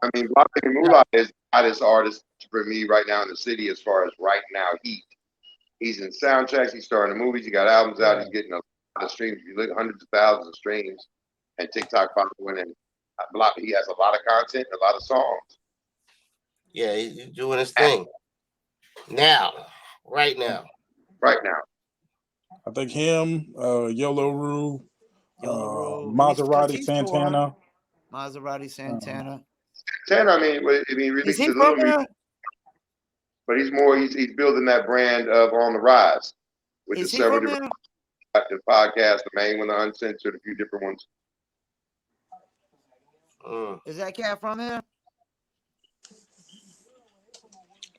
I mean, Bobby Moolah is the hottest artist for me right now in the city as far as right now heat. He's in soundtracks. He's starring in movies. He got albums out. He's getting a lot of streams. You look hundreds of thousands of streams, and TikTok following, and he has a lot of content, a lot of songs. Yeah, he's doing his thing right now. I think him, Yellow Rue, Maserati Santana. Santana, I mean, released a little music, but he's building that brand of On the Rise with the several different podcasts, the main one, the uncensored, a few different ones. Is that cat from here?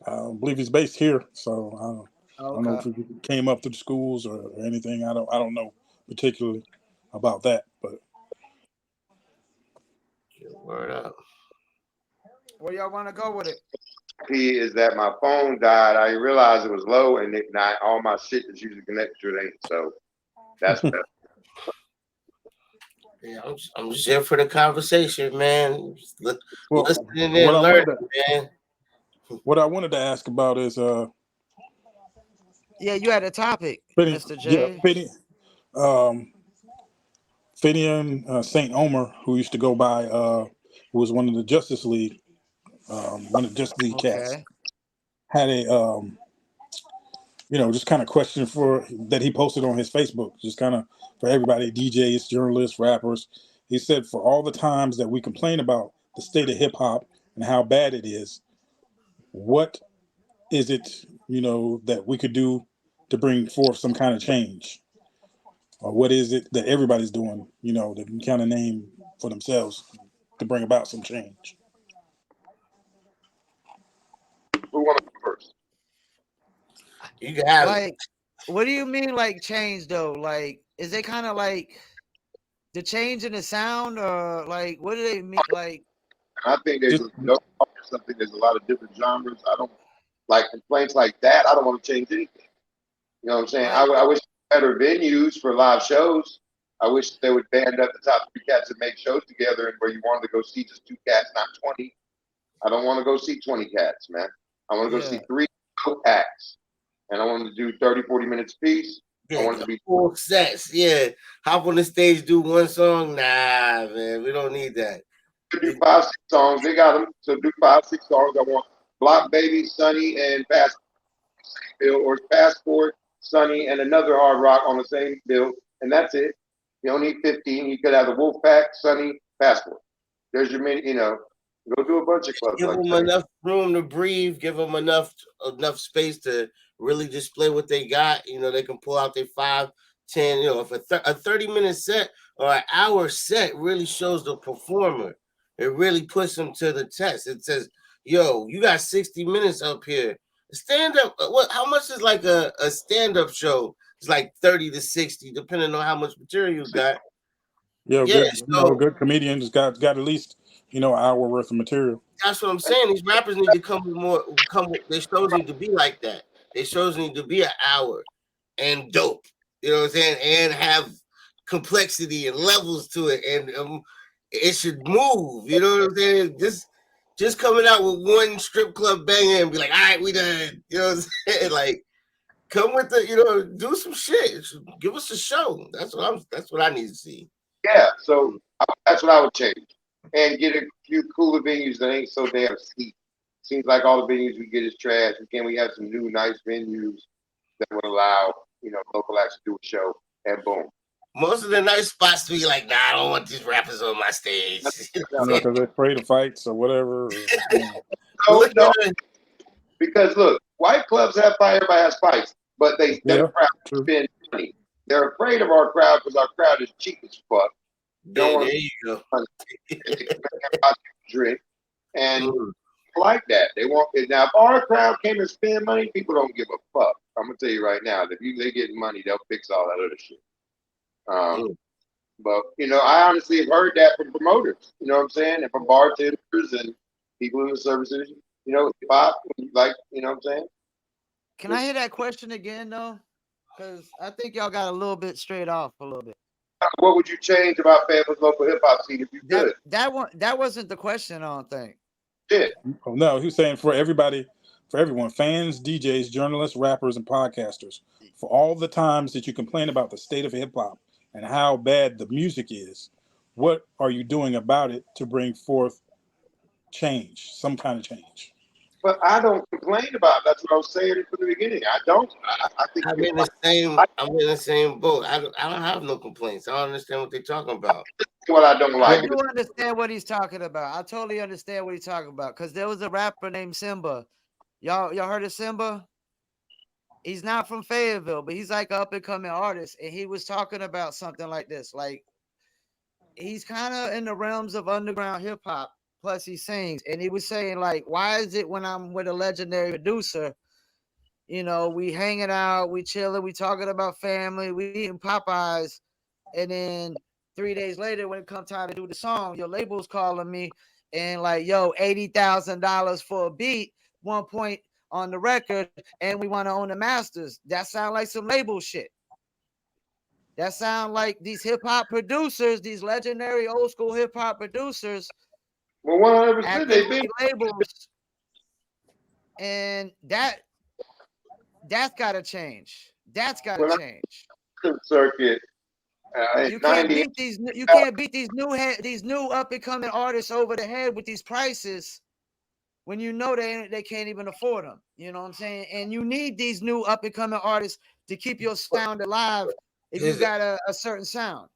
I believe he's based here, so I don't know if Okay. he came up through the schools or anything. I don't know particularly about that, but Word up. Where y'all want to go with it? Is that my phone died. I realized it was low, and not all my shit that's usually connected to it ain't. So that's better. Yeah, I'm just here for the conversation, man. well, Listening what and I learning, wanted to man. what I wanted to ask about is Yeah, you had a topic, Fitty, Mr. yeah, J. um, Fayettenam Saint Omer, who used to go by who was one of the Justice League, one of the Justice League cats, Okay. had a just kind of question for that he posted on his Facebook, just kind of for everybody, DJs, journalists, rappers. He said, for all the times that we complain about the state of hip hop and how bad it is, what is it, that we could do to bring forth some kind of change? Or what is it that everybody's doing, that can kind of name for themselves to bring about some change? Who want to go first? You can have it. Like, what do you mean, like change though? Like, is it kind of like the change in the sound, or like what do they mean? Like, I think there's Just something. There's a lot of different genres. I don't like complaints like that. I don't want to change anything. You know what I'm saying? like, I wish better venues for live shows. I wish they would band up the top three cats and make shows together, and where you wanted to go see just two cats, not 20. I don't want to go see 20 cats, man. I want to go see yeah. three acts, and I want to do 30, 40 minutes apiece. I Yeah, want it to be full sets. Yeah, hop on the stage, do one song. Nah, man, we don't need that. do 5, 6 songs. They got them, so do 5, 6 songs. I want Block Baby, Sunny, and Passport bill, or Passport, Sunny, and another Hard Rock on the same bill, and that's it. You don't need 15. You could have the Wolf Pack, Sunny, Passport. There's your mini. Go do a bunch of clubs Give like them that. enough room to breathe. Give them enough space to really display what they got. They can pull out their 5, 10. If a 30-minute set or an hour set really shows the performer, it really puts them to the test. It says, "Yo, you got 60 minutes up here. Stand up. How much is like a stand-up show? It's like 30 to 60, depending on how much material you got." Yeah, good, so good comedians got at least an hour worth of material. that's what I'm saying. These rappers need to come with more. Their shows need to be like that. Their shows need to be an hour and dope. You know what I'm saying? And have complexity and levels to it, and it should move. You know what I'm saying? Just coming out with one strip club banger and be like, "All right, we done." You know what I'm saying? Like, come with do some shit. Give us a show. That's what I need to see. Yeah, so that's what I would change, and get a few cooler venues that ain't so damn steep. Seems like all the venues we get is trash. Can we have some new nice venues that would allow local acts to do a show, and boom. Most of the nice spots to be like, "Nah, I don't want these rappers on my stage." Because they're afraid of fights or whatever. No, no, because look, white clubs have fight. Everybody has fights, but them crowds True. spend money. They're afraid of our crowd because our crowd is cheap as fuck. There you go. Drink and like that. They want it now. If our crowd came and spend money, people don't give a fuck. I'm gonna tell you right now, if they get money, they'll fix all that other shit. But I honestly have heard that from promoters. You know what I'm saying, and from bartenders and people in the services. Pop, like what I'm saying. Can I hear that question again though? Because I think y'all got a little bit straight off a little bit. What would you change about Fayetteville's local hip hop scene if you could? That wasn't the question, I don't think. Shit. Oh, no, he's saying for everyone, fans, DJs, journalists, rappers, and podcasters, for all the times that you complain about the state of hip hop and how bad the music is, what are you doing about it to bring forth change, some kind of change? But I don't complain about it. That's what I was saying from the beginning. I don't. I think I'm in the same boat. I don't have no complaints. I don't understand what they're talking about. What I don't like. I do understand what he's talking about. I totally understand what he's talking about. Because there was a rapper named Simba. Y'all heard of Simba? He's not from Fayetteville, but he's like an up and coming artist. And he was talking about something like this. Like, he's kind of in the realms of underground hip hop. plus he sings. And he was saying, like, why is it when I'm with a legendary producer, you know, we hanging out, we chilling, we talking about family, we eating Popeyes, and then 3 days later, when it comes time to do the song, your label's calling me and like, yo, $80,000 for a beat, 1 point on the record, and we want to own the masters. That sound like some label shit. That sound like these hip hop producers, these legendary old school hip hop producers, Well, 100%, acting they've been. like labels, and that's got to change. That's got to When I change. circuit, in You can't 90, beat these. You can't beat these new up and coming artists over the head with these prices when you know they can't even afford them. You know what I'm saying? And you need these new up and coming artists to keep your sound alive. If you got a certain sound,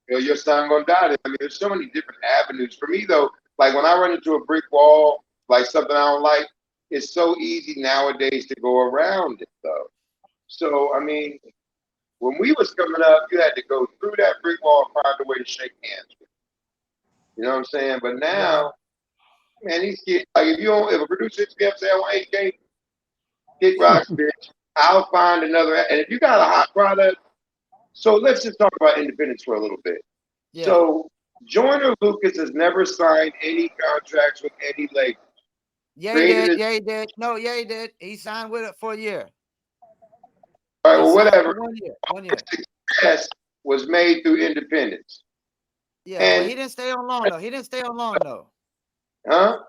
your son gonna die. I mean, there's so many different avenues. For me though, like when I run into a brick wall, like something I don't like, it's so easy nowadays to go around it though. So I mean, when we was coming up, you had to go through that brick wall and find a way to shake hands with. You know what I'm saying? But now, man, these kids, like if a producer hits me up say I want 8K, kick rocks, bitch, I'll find another. And if you got a hot product, so let's just talk about independence for a little bit. yeah. So Joyner Lucas has never signed any contracts with any label. Yeah, he did. Yeah, he did. No, yeah, he did. He signed with it for a year. All right, well, whatever. 1 year. 1 year. Success was made through independence. Yeah, And, but he didn't stay on long though. He didn't stay on long though. huh?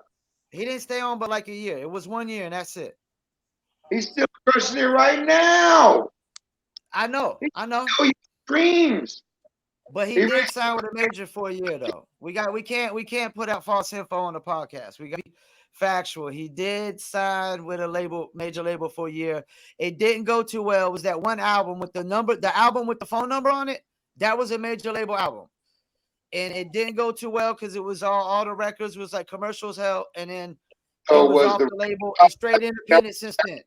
He didn't stay on but like a year. It was 1 year and that's it. He's still crushing it right now. I know. He dreams. But he did sign with a major for a year though. We can't put out false info on the podcast. We got to be factual. He did sign with a major label for a year. It didn't go too well. It was that one album with the album with the phone number on it. That was a major label album. And it didn't go too well because it was all the records was like commercials hell, and then it was off the label and straight independent since then.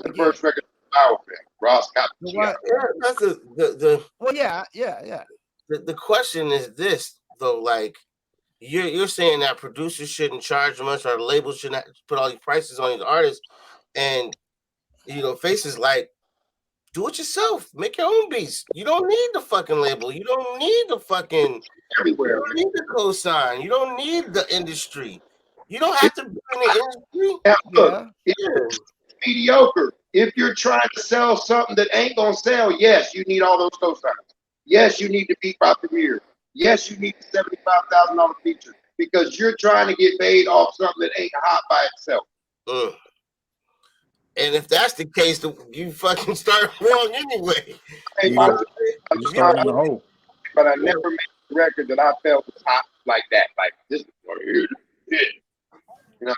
The first record, Power Band, Ross got yeah, that's the well, yeah. The question is this though, like you're saying that producers shouldn't charge much or the labels shouldn't put all these prices on these artists, and Faces like, do it yourself, make your own beats. You don't need the fucking label. You don't need the fucking everywhere. You don't need the cosign. You don't need the industry. You don't have to be in the industry. Now, look, it's mediocre. If you're trying to sell something that ain't gonna sell, yes, you need all those cosigns. Yes, you need the beat by Premier. Yes, you need the $75,000 feature because you're trying to get paid off something that ain't hot by itself. And if that's the case, you fucking start wrong anyway. Start in the hole. But I never made a record that I felt was hot like that. Like this,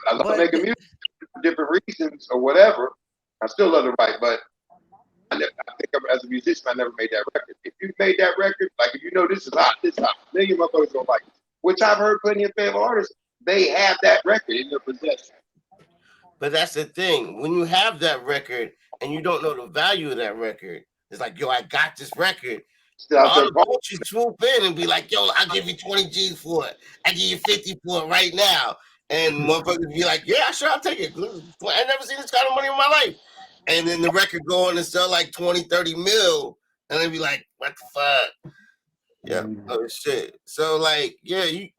I love making music for different reasons or whatever. I still love to write, but I think as a musician, I never made that record. If you made that record, like if you know this is hot, million motherfuckers don't like it. Which I've heard plenty of favorite artists, they have that record in their possession. But that's the thing. When you have that record and you don't know the value of that record, it's like, yo, I got this record. All the coaches swoop in and be like, yo, I'll give you 20 G's for it. I give you 50 for it right now. And motherfuckers be like, yeah, sure, I'll take it. I never seen this kind of money in my life. And then the record go on and sell like 20, 30 mil. And they be like, what the fuck? Yeah. Oh shit. So like, yeah, you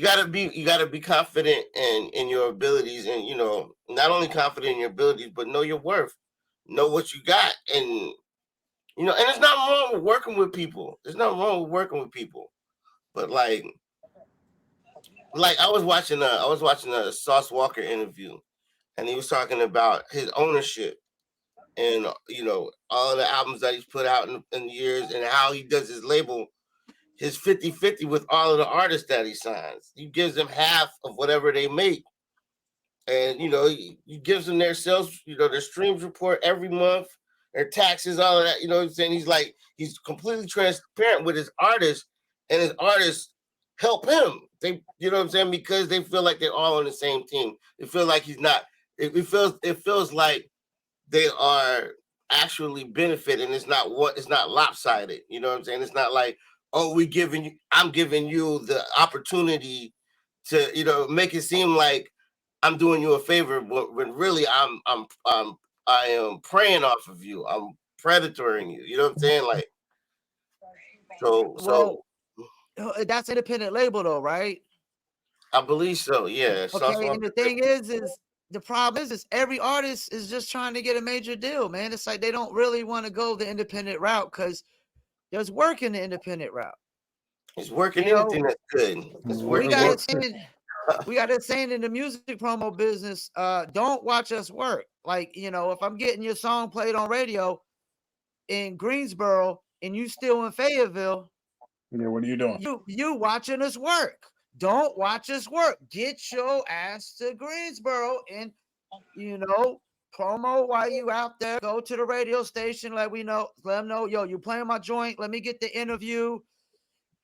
gotta be confident in your abilities, and not only confident in your abilities, but know your worth, know what you got, and and there's nothing wrong with working with people. There's nothing wrong with working with people, but like I was watching a Sauce Walker interview, and he was talking about his ownership and all the albums that he's put out in years, and how he does his label. His 50-50 with all of the artists that he signs. He gives them half of whatever they make. And, he gives them their sales, their streams report every month, their taxes, all of that. You know what I'm saying? He's completely transparent with his artists, and his artists help him. They, you know what I'm saying? Because they feel like they're all on the same team. They feel like he's not, it feels like they are actually benefiting. It's not lopsided. You know what I'm saying? It's not like, oh, I'm giving you the opportunity to make it seem like I'm doing you a favor, when really I am preying off of you. I'm predatoring you. You know what I'm saying? Like, so that's independent label though, right? I believe so. Yeah. Okay, and the thing is the problem is every artist is just trying to get a major deal, man. It's like they don't really want to go the independent route because there's work in the independent route. It's working anything that's good. It's We got it saying in the music promo business, don't watch us work. Like, if I'm getting your song played on radio in Greensboro and you still in Fayetteville, what are you doing? You watching us work. Don't watch us work. Get your ass to Greensboro and promo while you out there. Go to the radio station, let them know, yo, you playing my joint. Let me get the interview.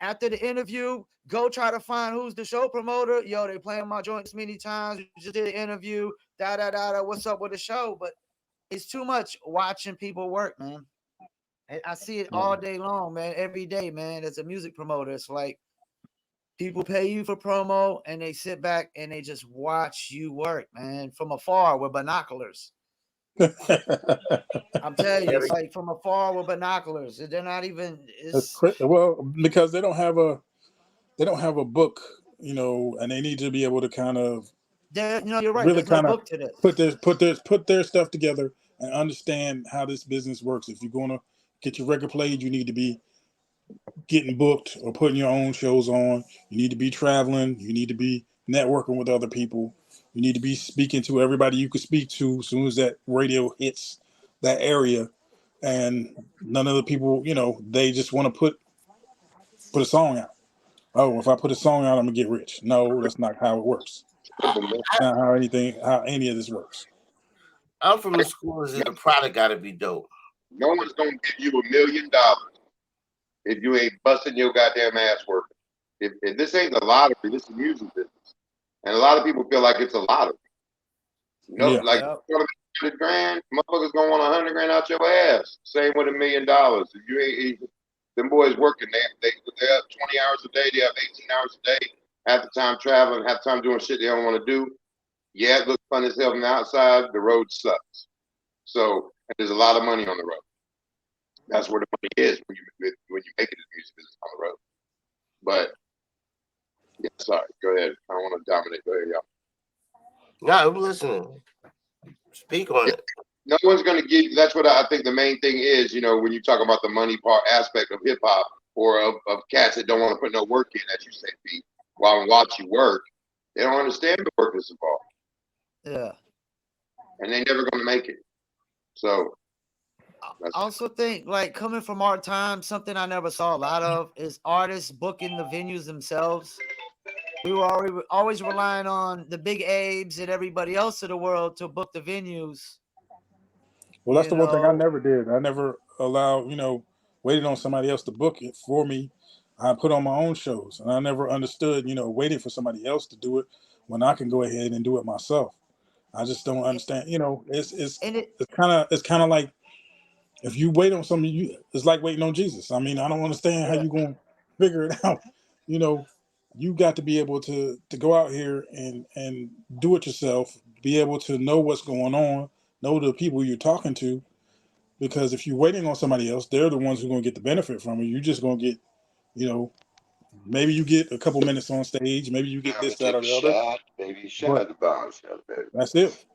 After the interview, go try to find who's the show promoter. Yo, they playing my joints many times. We just did an interview. What's up with the show? But it's too much watching people work, man. I see it all day long, man. Every day, man. As a music promoter, it's like people pay you for promo and they sit back and they just watch you work, man, from afar with binoculars. I'm telling you, it's like from afar with binoculars. They're not even. Well, because they don't have a book, and they need to be able to kind of. You're right. Really kind of to this. Put their stuff together and understand how this business works. If you're gonna get your record played, you need to be getting booked or putting your own shows on. You need to be traveling. You need to be networking with other people. You need to be speaking to everybody you can speak to as soon as that radio hits that area. And none of the people, they just want to put a song out. Oh, if I put a song out, I'm gonna get rich. No, that's not how it works. That's not how any of this works. I'm from the school that the product got to be dope. No one's gonna give you $1 million if you ain't busting your goddamn ass working. If this ain't the lottery, this is music business, and a lot of people feel like it's a lottery. Like $100 motherfuckers gonna want $100 out your ass. Same with $1 million. If you ain't, them boys working, they have 20 hours a day. They have 18 hours a day. Half the time traveling, half the time doing shit they don't want to do. Yeah, it looks fun as hell from the outside. The road sucks. So there's a lot of money on the road. That's where the money is when you make it in music business on the road. But yeah, sorry. Go ahead. I don't want to dominate. Go ahead, y'all. No, I'm listening. Speak on it. No one's going to give you. That's what I think the main thing is. When you talk about the money part aspect of hip hop or of cats that don't want to put no work in, as you say, Pete, while and watch you work, they don't understand the work that's involved. Yeah. And they're never going to make it. So. I also think, like, coming from our time, something I never saw a lot of is artists booking the venues themselves. We were always relying on the big Abes and everybody else of the world to book the venues. Well, that's the one thing I never did. I never allowed, waited on somebody else to book it for me. I put on my own shows, and I never understood, waiting for somebody else to do it when I can go ahead and do it myself. I just don't understand. It's kind of like, if you wait on something, it's like waiting on Jesus. I mean, I don't understand how you're going to figure it out. You got to be able to go out here and do it yourself, be able to know what's going on, know the people you're talking to, because if you're waiting on somebody else, they're the ones who are going to get the benefit from it. You're just going to get, maybe you get a couple minutes on stage, maybe you get this, that, or the other. Maybe shot the bounce. That's it.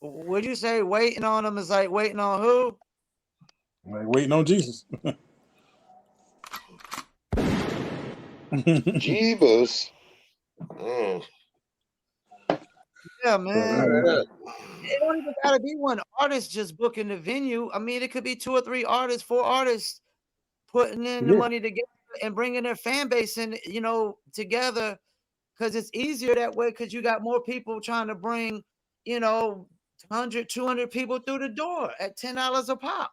Would you say waiting on them is like waiting on who? Like waiting on Jesus. Jeebus. Yeah, man. It don't even gotta be one artist just booking the venue. I mean, it could be 2 or 3 artists, 4 artists putting in the money together and bringing their fan base in, together, because it's easier that way. Because you got more people trying to bring, 100, 200 people through the door at $10 a pop.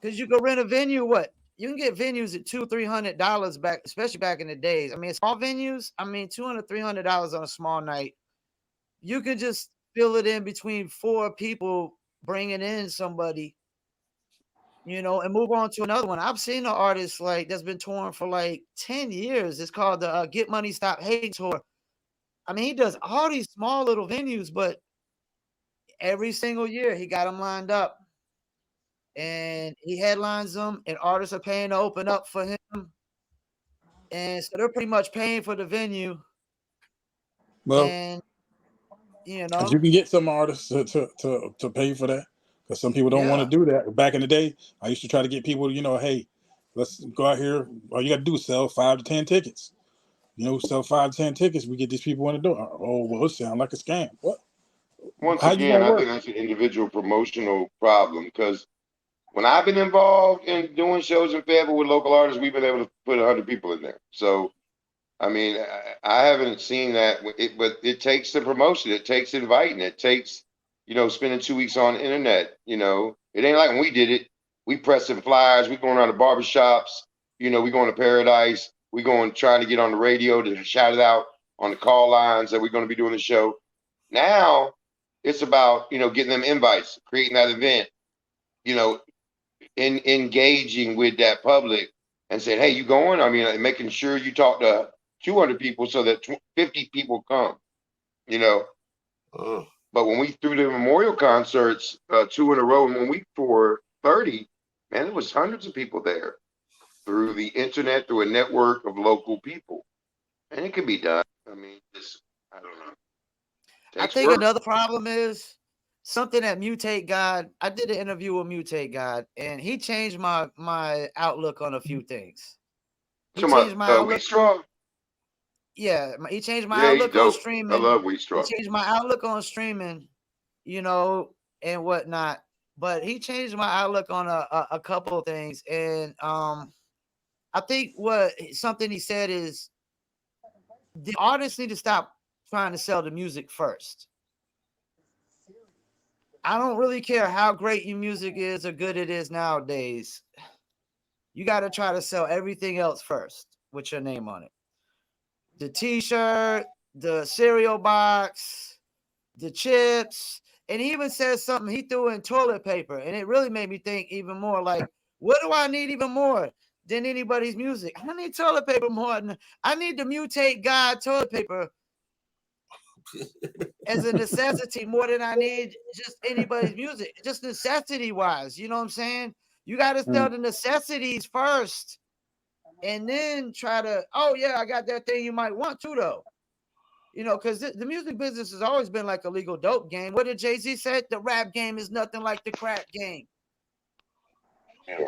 Because you can rent a venue. You can get venues at $200-$300 back, especially back in the days. I mean, small venues. I mean, $200-$300 on a small night. You can just fill it in between 4 people, bringing in somebody. and move on to another one. I've seen an artist like that's been touring for like 10 years. It's called the Get Money Stop Hating tour. I mean, he does all these small little venues, but every single year he got them lined up and he headlines them, and artists are paying to open up for him. And so they're pretty much paying for the venue. Well, And, you can get some artists to pay for that, because some people don't want to do that. Back in the day, I used to try to get people, hey, let's go out here. All you got to do is sell 5 to 10 tickets. Sell 5 to 10 tickets. We get these people in the door. Oh, well, it sounds like a scam. What? Once again, I think that's an individual promotional problem, because when I've been involved in doing shows in Fayetteville with local artists, we've been able to put 100 people in there. So, I mean, I haven't seen that, but it takes the promotion. It takes inviting. It takes, spending 2 weeks on the internet. It ain't like when we did it. We pressing flyers. We going around the barbershops. We going to Paradise. We going trying to get on the radio to shout it out on the call lines that we're going to be doing the show. Now it's about, getting them invites, creating that event, in engaging with that public and saying, hey, you going? I mean, making sure you talk to 200 people so that 50 people come, But when we threw the memorial concerts 2 in a row in 1 week for 30, man, there was hundreds of people there through the internet, through a network of local people. And it can be done. I mean, I don't know. I think another problem is something that Mutate God. I did an interview with Mutate God, and he changed my outlook on a few things. He changed my outlook. Yeah, he changed my outlook on streaming. I love Wheat Straw. He changed my outlook on streaming, and whatnot. But he changed my outlook on a couple of things, and I think something he said is the artists need to stop trying to sell the music first. I don't really care how great your music is or good it is nowadays. You got to try to sell everything else first with your name on it. The t-shirt, the cereal box, the chips, and he even says something, he threw in toilet paper, and it really made me think even more like, what do I need even more than anybody's music? I need toilet paper more than I need the Mutate God toilet paper as a necessity more than I need just anybody's music, just necessity wise. You know what I'm saying? You got to sell the necessities first and then try to, oh yeah, I got that thing you might want to though. Because the music business has always been like a legal dope game. What did Jay-Z say? The rap game is nothing like the crack game.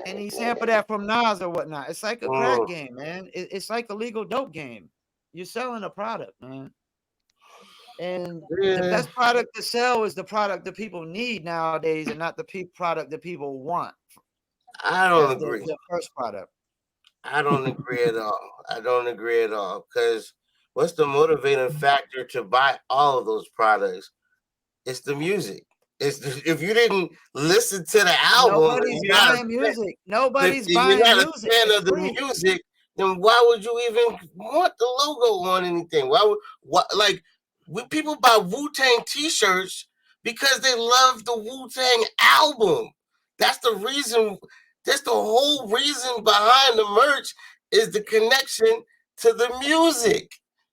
And he sampled that from Nas or whatnot. It's like a crack game, man. It's like a legal dope game. You're selling a product, man. And the best product to sell is the product that people need nowadays and not the product that people want. I don't agree. The first product. I don't agree at all. I don't agree at all. Because what's the motivating factor to buy all of those products? It's the music. If you didn't listen to the album, nobody's buying music. Nobody's buying music. If you're not a fan of the music, then why would you even want the logo on anything? People buy Wu-Tang t-shirts because they love the Wu-Tang album. That's the reason. That's the whole reason behind the merch is the connection to the music.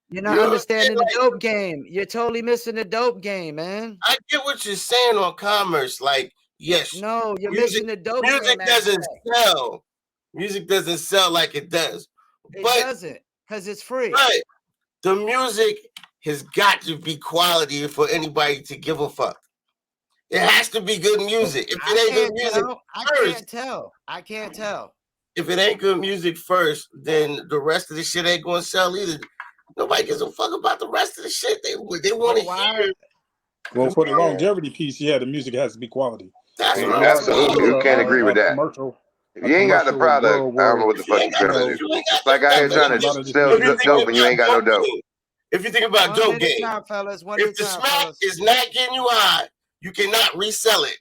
You're not understanding the dope game. You're totally missing the dope game, man. I get what you're saying on commerce. Like, yes. No, you're missing the dope game. Music doesn't sell. Music doesn't sell like it does. It doesn't, because it's free. Right. The music has got to be quality for anybody to give a fuck. It has to be good music. If it ain't good music I can't tell. If it ain't good music first, then the rest of the shit ain't going to sell either. Nobody gives a fuck about the rest of the shit. They want to hear. Well, for the longevity piece, the music has to be quality. That's right. Absolutely. Who can't agree with that? If you ain't got the product, I don't know what the fuck you're trying to do. It's like out here trying to sell dope and you ain't got no dope. If you think about dope game, if the smack is not getting you high, you cannot resell it.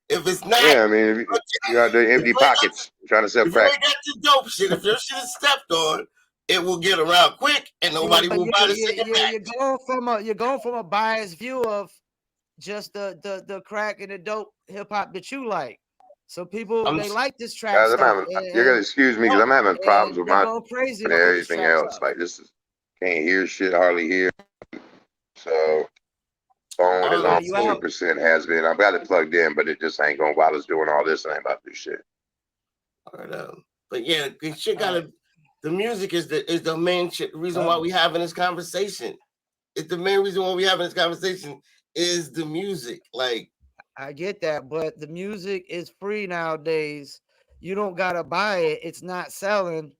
If it's not, you got the empty pockets trying to sell crack. If you ain't got the dope shit, if your shit is stepped on, it will get around quick and nobody will buy the second batch. You're going from a biased view of just the crack and the dope hip hop that you like. So people they like this trap Guys, stuff, you're gonna excuse me because I'm having problems and with they my go crazy and over this everything trap else. stuff. Like this is can't hear shit, hardly hear. So phone is on You out. 20% has been. I've got it plugged in, but it just ain't going while it's doing all this. I ain't about to do shit. But yeah, shit gotta. The music is the main reason why we having this conversation. It's the main reason why we having this conversation is the music. Like I get that, but the music is free nowadays. You don't gotta buy it. It's not selling.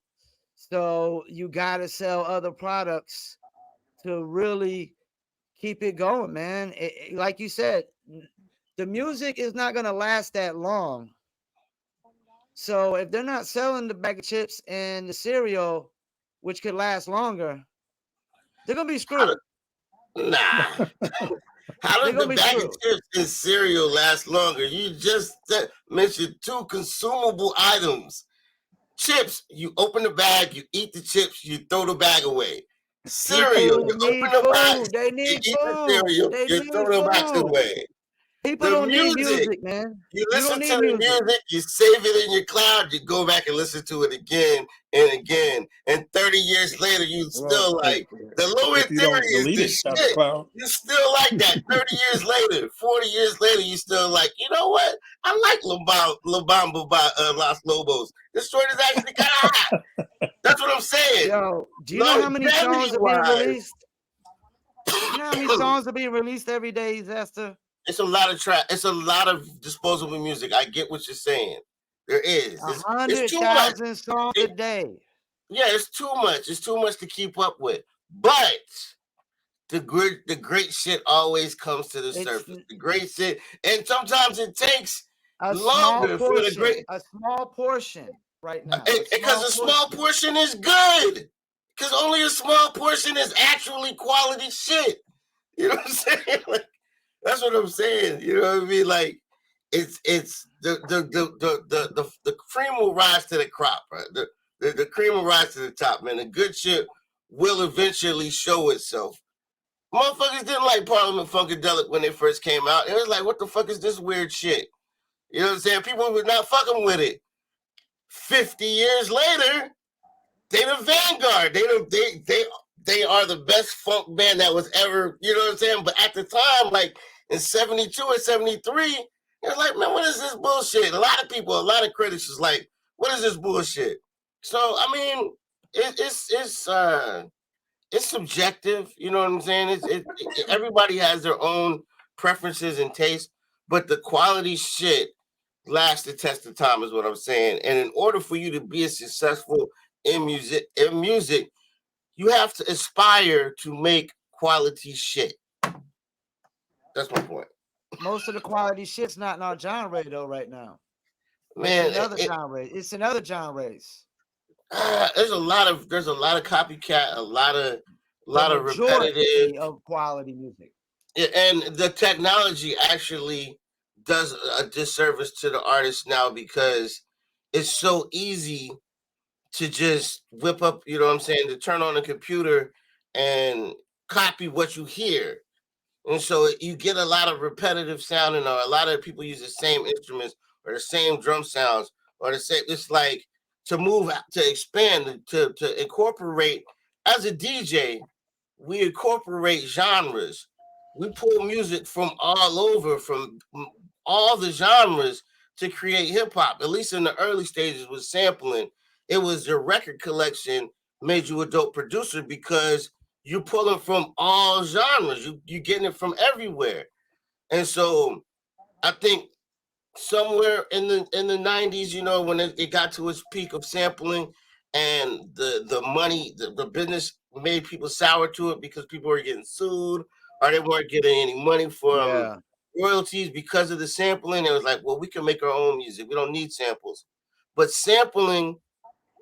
So you gotta sell other products to really keep it going, man. Like you said, the music is not gonna last that long. So if they're not selling the bag of chips and the cereal, which could last longer, they're gonna be screwed. Nah. How does the bag of chips and cereal last longer? You just mentioned two consumable items. Chips, you open the bag, you eat the chips, you throw the bag away. Cereal, you open the box, you eat the cereal, you throw the box away. People don't need music, man. You listen to the music, you save it in your cloud, you go back and listen to it again and again. And 30 years later, you still like the Louis theory is the shit. You still like that. 30 years later, 40 years later, you still like, you know what? I like La Bamba by Los Lobos. This joint is actually kind of hot. That's what I'm saying. Yo, do you know how many songs are being released? Do you know how many songs are being released every day, Zester? It's a lot of it's a lot of disposable music. I get what you're saying. There is. 100,000 songs a day. Yeah, it's too much. It's too much to keep up with. But the great shit always comes to the surface. The great shit, and sometimes it takes longer for the great. A small portion right now. Because a small portion is good. Because only a small portion is actually quality shit. You know what I'm saying? Like, that's what I'm saying. You know what I mean? Like, it's the cream will rise to the crop, right? The cream will rise to the top, man. The good shit will eventually show itself. Motherfuckers didn't like Parliament Funkadelic when they first came out. It was like, what the fuck is this weird shit? You know what I'm saying? People were not fucking with it. 50 years later, they the vanguard. They are the best funk band that was ever, you know what I'm saying? But at the time, like in 72 or 73, it was like, man, what is this bullshit? A lot of critics was like, what is this bullshit? So, I mean, it's subjective, you know what I'm saying? Everybody has their own preferences and tastes, but the quality shit lasts the test of time is what I'm saying. And in order for you to be as successful in music, you have to aspire to make quality shit. That's my point. Most of the quality shit's not in our genre though right now. Man, it's in other genres. There's a lot of copycat, a lot of repetitive of quality music. And the technology actually does a disservice to the artists now because it's so easy to just whip up, you know what I'm saying, to turn on a computer and copy what you hear. And so you get a lot of repetitive sounding, or a lot of people use the same instruments or the same drum sounds or the same. It's like to move, to expand, to incorporate. As a DJ, we incorporate genres. We pull music from all over, from all the genres to create hip hop. At least in the early stages with sampling, it was your record collection made you a dope producer because you're pulling from all genres. You're getting it from everywhere. And so I think somewhere in the 90s, you know, when it got to its peak of sampling and the money, the business made people sour to it because people were getting sued or they weren't getting any money from royalties because of the sampling. It was like, well, we can make our own music. We don't need samples. But sampling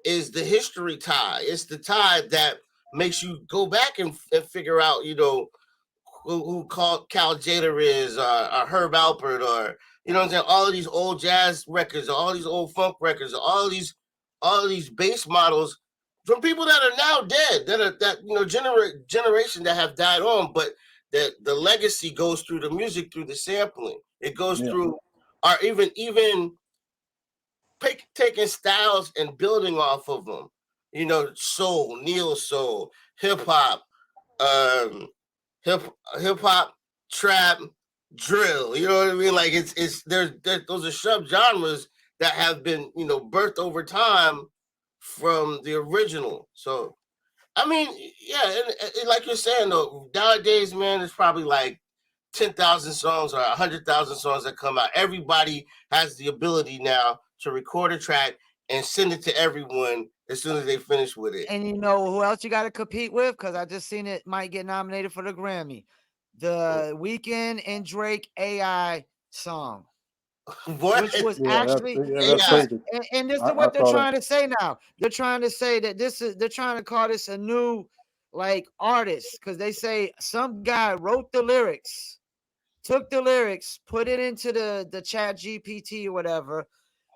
is the history tie. It's the tie that makes you go back and figure out, you know, who Cal Jader is, or Herb Alpert, or you know what I'm saying, all of these old jazz records, all these old funk records, all of these bass models from people that are now dead, that you know, generation that have died on, but that the legacy goes through the music, through the sampling. It goes through, or even taking styles and building off of them. You know, soul, neo soul, hip hop, um, hip hop, trap, drill. You know what I mean? Like there's those are subgenres that have been, you know, birthed over time from the original. So I mean, yeah, and like you're saying though, nowadays, man, it's probably like 10,000 songs or 100,000 songs that come out. Everybody has the ability now to record a track and send it to everyone as soon as they finish with it. And you know who else you got to compete with? Because I just seen it might get nominated for the Grammy. The Weeknd and Drake AI song. What? Which was Yeah, actually that's crazy. and this is I what they're saw trying that. to say now. They're trying to say that they're trying to call this a new like artist because they say some guy wrote the lyrics, took the lyrics, put it into the chat GPT or whatever,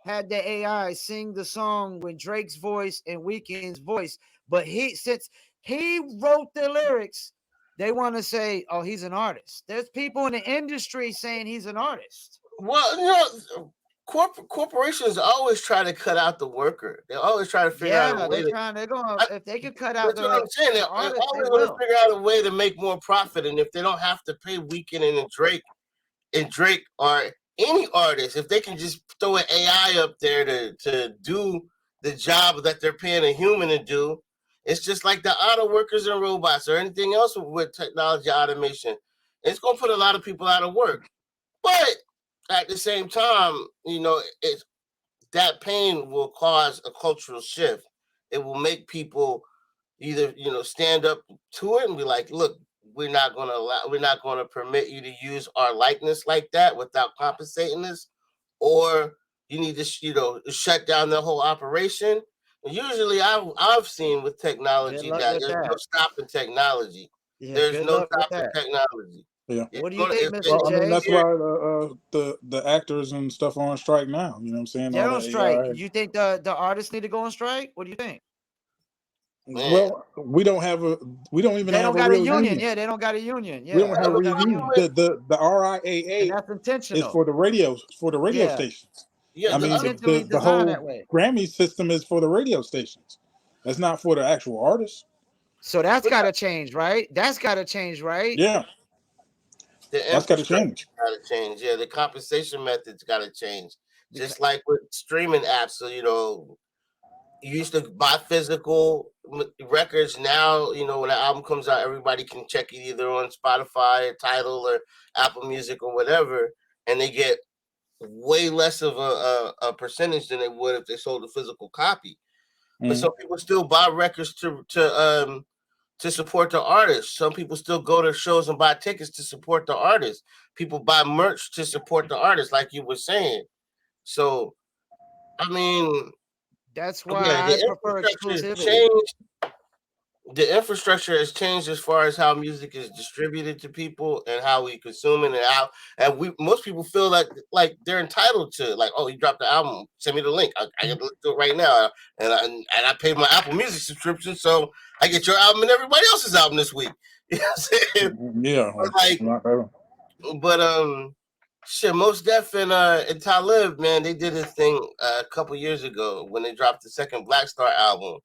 had the AI sing the song with Drake's voice and Weeknd's voice. But since he wrote the lyrics, they want to say, oh, he's an artist. There's people in the industry saying he's an artist. Well, you know, corporations always try to cut out the worker. They always try to figure out a way to. They're going if they can cut out That's what I'm saying. They the artist, they always want to will. figure out a way to make more profit, and if they don't have to pay Weeknd and Drake or any artist, if they can just throw an AI up there to do the job that they're paying a human to do, it's just like the auto workers and robots or anything else with technology automation. It's going to put a lot of people out of work. But at the same time, you know, that pain will cause a cultural shift. It will make people either, you know, stand up to it and be like, look, we're not going to permit you to use our likeness like that without compensating us, or you need to, you know, shut down the whole operation. And usually I've seen with technology that there's no stopping technology. Yeah, There's good no luck with stopping that. technology. Yeah. What do you think, Mr. Well, I mean, J? that's why the actors and stuff are on strike now. You know what I'm saying? They're All on that strike. AI. You think the artists need to go on strike? What do you think? Man. Well, we don't even They have don't a got a real union. Yeah, they don't got a union. We Yeah, don't they have a don't real got a union. union. The And RIAA that's is intentional. for the radio Yeah. stations. Yeah, I It's mean, intentionally the designed that whole way. Grammy system is for the radio stations. That's not for the actual artists. So that's got to change, right? That's got to change, right? Yeah, the that's got to infrastructure change. got to change. Yeah, the compensation methods got to change. Just like with streaming apps, so you know, you used to buy physical records. Now, you know, when an album comes out, everybody can check it either on Spotify, or Tidal, or Apple Music, or whatever, and they get way less of a percentage than they would if they sold a physical copy. But some people still buy records to support the artist. Some people still go to shows and buy tickets to support the artist. People buy merch to support the artist, like you were saying. So, I mean, That's why yeah, I prefer exclusivity. the infrastructure has changed as far as how music is distributed to people and how we consume it and how, and most people feel like they're entitled to, like, oh, you dropped the album, send me the link, I got to listen to it right now, and I paid my Apple Music subscription, so I get your album and everybody else's album this week. You know what I'm saying? Yeah, but shit, Mos Def and Talib, man, they did a thing a couple years ago when they dropped the second Black Star album.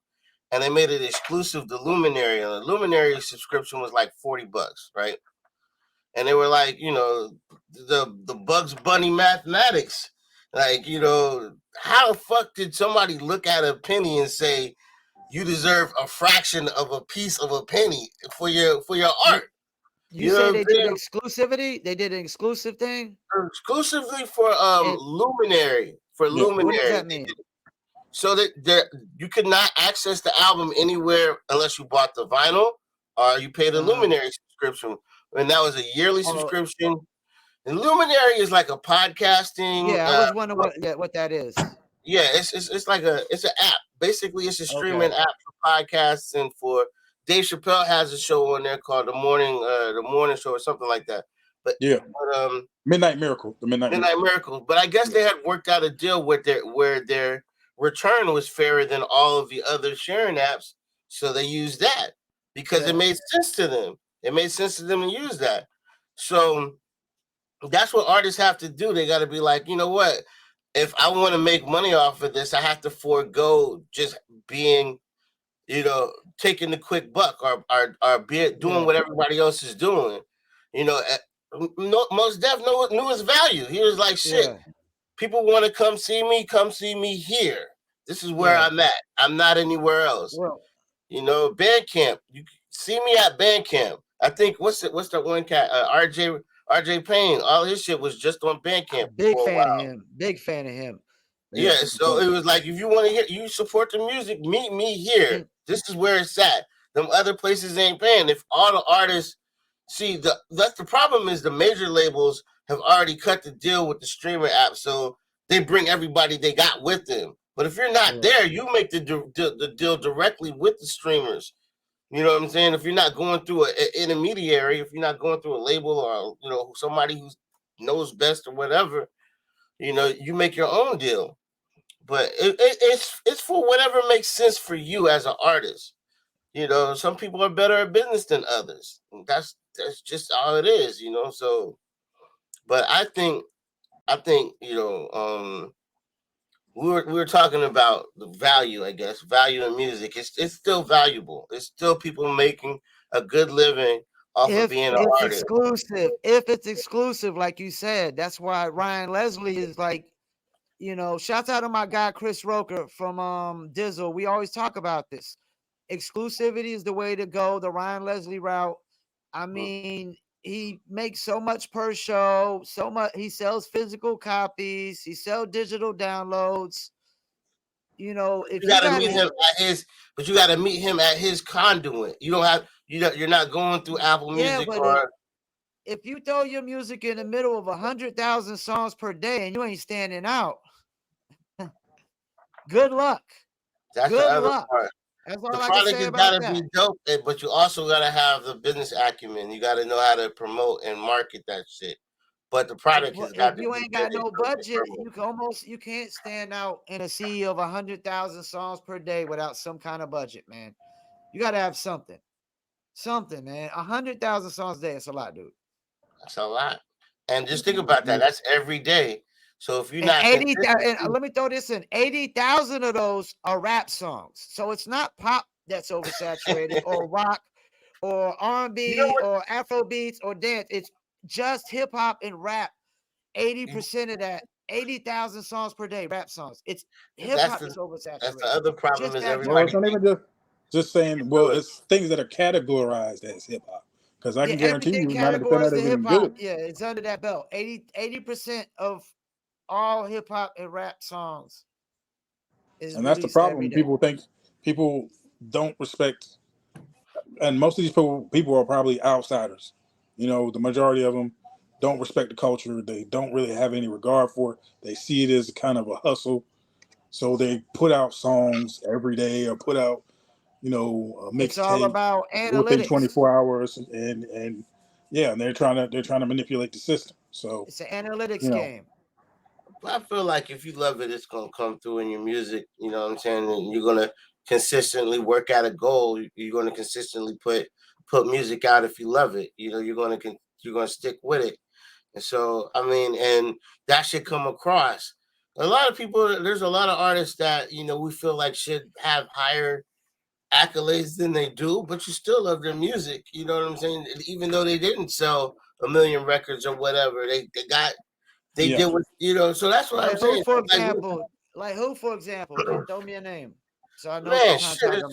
And they made it exclusive to Luminary. And the Luminary subscription was like $40, right? And they were like, you know, the Bugs Bunny mathematics. Like, you know, how the fuck did somebody look at a penny and say you deserve a fraction of a piece of a penny for your art? You say they did exclusivity? They did an exclusive thing? Exclusively for Luminary. For Luminary. What does that mean? So that you could not access the album anywhere unless you bought the vinyl or you paid a Luminary subscription. And that was a yearly subscription. And Luminary is like a podcasting. Yeah, I was wondering what that is. Yeah, it's like it's an app. Basically, it's a streaming app for podcasts and for Dave Chappelle has a show on there called the morning show or something like that. But Midnight Miracle, the Midnight Miracle. But I guess they had worked out a deal where their return was fairer than all of the other sharing apps, so they used that because it made sense to them. It made sense to them to use that. So that's what artists have to do. They got to be like, you know what? if I want to make money off of this, I have to forego just being, taking the quick buck doing what everybody else is doing. Most Def knew his value. He was like, shit, people want to come see me here. This is where I'm at. I'm not anywhere else. Well, Bandcamp. You see me at Bandcamp. I think what's that one cat? RJ Payne. All his shit was just on Bandcamp big for a fan while. of him. Big fan of him. Yeah, so it was like, if you want to hear, you support the music, meet me here. This is where it's at. Them other places ain't paying. If all the artists that's the problem, is the major labels have already cut the deal with the streamer app, so they bring everybody they got with them. But if you're not there, you make the deal directly with the streamers. You know what I'm saying? If you're not going through an intermediary, if you're not going through a label or somebody who knows best or whatever, you make your own deal. But it's for whatever makes sense for you as an artist. Some people are better at business than others. That's just how it is. So, but I think we were talking about the value, I guess, value in music. It's still valuable. It's still people making a good living off of being an artist. If it's exclusive, like you said, that's why Ryan Leslie is like, shouts out to my guy Chris Roker from Dizzle. We always talk about this. Exclusivity is the way to go, the Ryan Leslie route. I mean, he makes so much per show, so much. He sells physical copies, he sells digital downloads. If you gotta meet him at his, but you gotta meet him at his conduit. You don't have, you're not going through Apple Music or. If you throw your music in the middle of 100,000 songs per day and you ain't standing out, good luck. That's good the other luck. part. That's all the I product can say has about got to be dope, but you also got to have the business acumen. You got to know how to promote and market that shit. But the product has got to be. If you ain't got no budget, you can't stand out in a sea of 100,000 songs per day without some kind of budget, man. You got to have something, man. 100,000 songs a day, it's a lot, dude. That's a lot. And just think about that. That's every day. So if you're not 80,000, let me throw this in. 80,000 of those are rap songs. So it's not pop that's oversaturated or rock or R&B or Afro beats or dance. It's just hip hop and rap. 80% of that, 80,000 songs per day, rap songs. It's hip hop is oversaturated. That's the other problem, is everybody. Well, it's not even just saying. Well, it's things that are categorized as hip hop. Because I can guarantee you, 90% of that isn't good. Yeah, it's under that belt. 80% of all hip hop and rap songs is, and that's the problem. People don't respect, and most of these people are probably outsiders. The majority of them don't respect the culture. They don't really have any regard for it. They see it as kind of a hustle, so they put out songs every day or put out, a mixtape. It's all about analytics within 24 hours, and they're trying to manipulate the system. So it's an analytics game. I feel like if you love it, it's gonna come through in your music. You know what I'm saying? And you're gonna consistently work at a goal. You're gonna consistently put music out if you love it. You're gonna stick with it. And so, I mean, and that should come across. A lot of people, there's a lot of artists that we feel like should have higher accolades than they do, but you still love their music. You know what I'm saying? Even though they didn't sell 1 million records or whatever, they did what, so that's what I'm saying. For example, throw me a name. So I know man, shit,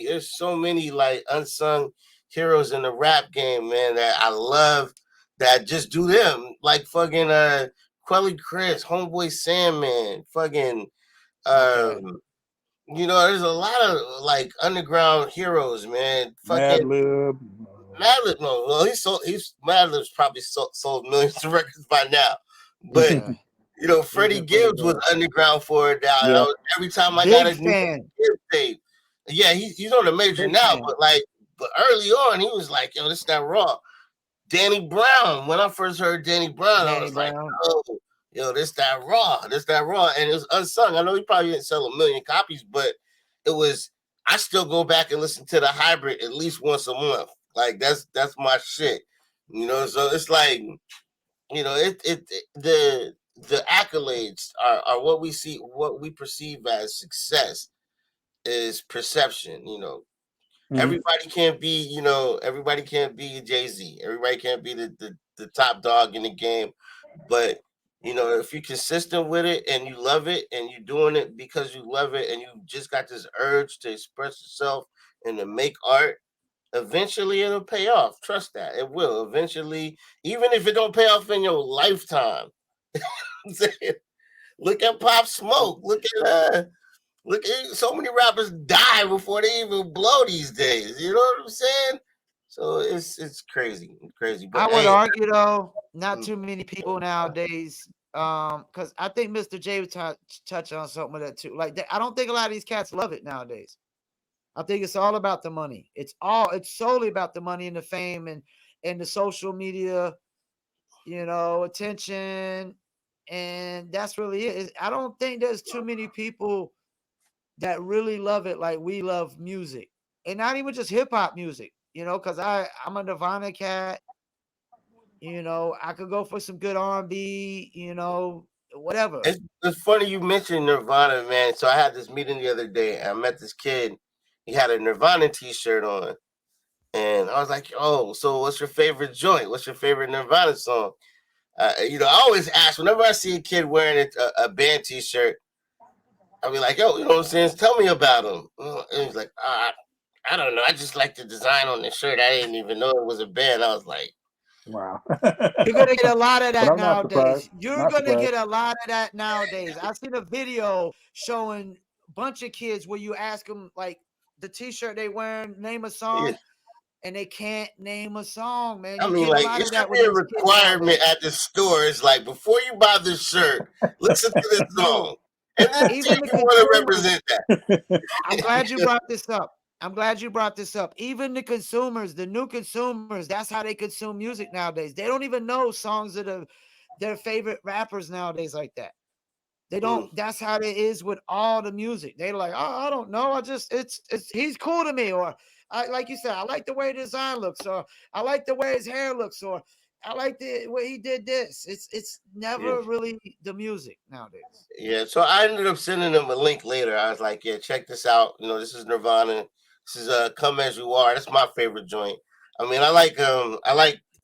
there's so many like unsung heroes in the rap game, man, that I love, that just do them. Like fucking Quelly Chris, Homeboy Sandman, fucking there's a lot of like underground heroes, man. Fucking Madlib, no, well, Madlib's probably sold millions of records by now. But Freddie Gibbs was underground for it now. Yeah. Every time I got a new Gibbs tape, he's on the major now, but early on he was like, yo, this is not raw. Danny Brown, when I first heard Danny Brown, I was like, oh, yo, this that raw, and it was unsung. I know he probably didn't sell 1 million copies, but I still go back and listen to the Hybrid at least once a month. Like that's my shit, so it's like, the accolades are what we see, what we perceive as success is perception. Everybody can't be, everybody can't be Jay-Z. Everybody can't be the top dog in the game. But, if you're consistent with it and you love it and you're doing it because you love it and you just got this urge to express yourself and to make art, eventually it'll pay off. Trust that. It will. Eventually, even if it don't pay off in your lifetime. Look at Pop Smoke. Look at so many rappers die before they even blow these days. You know what I'm saying? So it's crazy, crazy. But I would argue though, not too many people nowadays. Because I think Mr. J would touch on something with that too. Like I don't think a lot of these cats love it nowadays. I think it's all about the money. It's solely about the money and the fame and the social media, attention, and that's really it. I don't think there's too many people that really love it like we love music, and not even just hip hop music. Because I'm a Nirvana cat. I could go for some good R&B. Whatever. It's funny you mentioned Nirvana, man. So I had this meeting the other day. And I met this kid. He had a Nirvana T-shirt on, and I was like, "Oh, so what's your favorite joint? What's your favorite Nirvana song?" I always ask whenever I see a kid wearing a band T-shirt. I'll be like, "Yo, you know what I'm saying? Tell me about him." And he's like, "I don't know. I just like the design on the shirt. I didn't even know it was a band." I was like, wow. You're gonna get a lot of that nowadays. You're gonna get a lot of that nowadays. I seen a video showing a bunch of kids where you ask them like the T-shirt they wearing, name a song, yeah. and they can't name a song, man. I You mean, get a like lot it of should that be with a these kids requirement nowadays. at the store. It's like before you buy this shirt, listen to this song, and then see Even if the you want to consumers. represent that. I'm glad you brought this up. Even the consumers, the new consumers, that's how they consume music nowadays. They don't even know songs of their favorite rappers nowadays like that. They don't. That's how it is with all the music. They're like, oh, I don't know. It's he's cool to me, or I like you said, I like the way the design looks, or I like the way his hair looks, or I like the way he did this. It's never really the music nowadays. Yeah, so I ended up sending them a link later. I was like, "Yeah, check this out. This is Nirvana. This is Come As You Are. That's my favorite joint. I mean, I like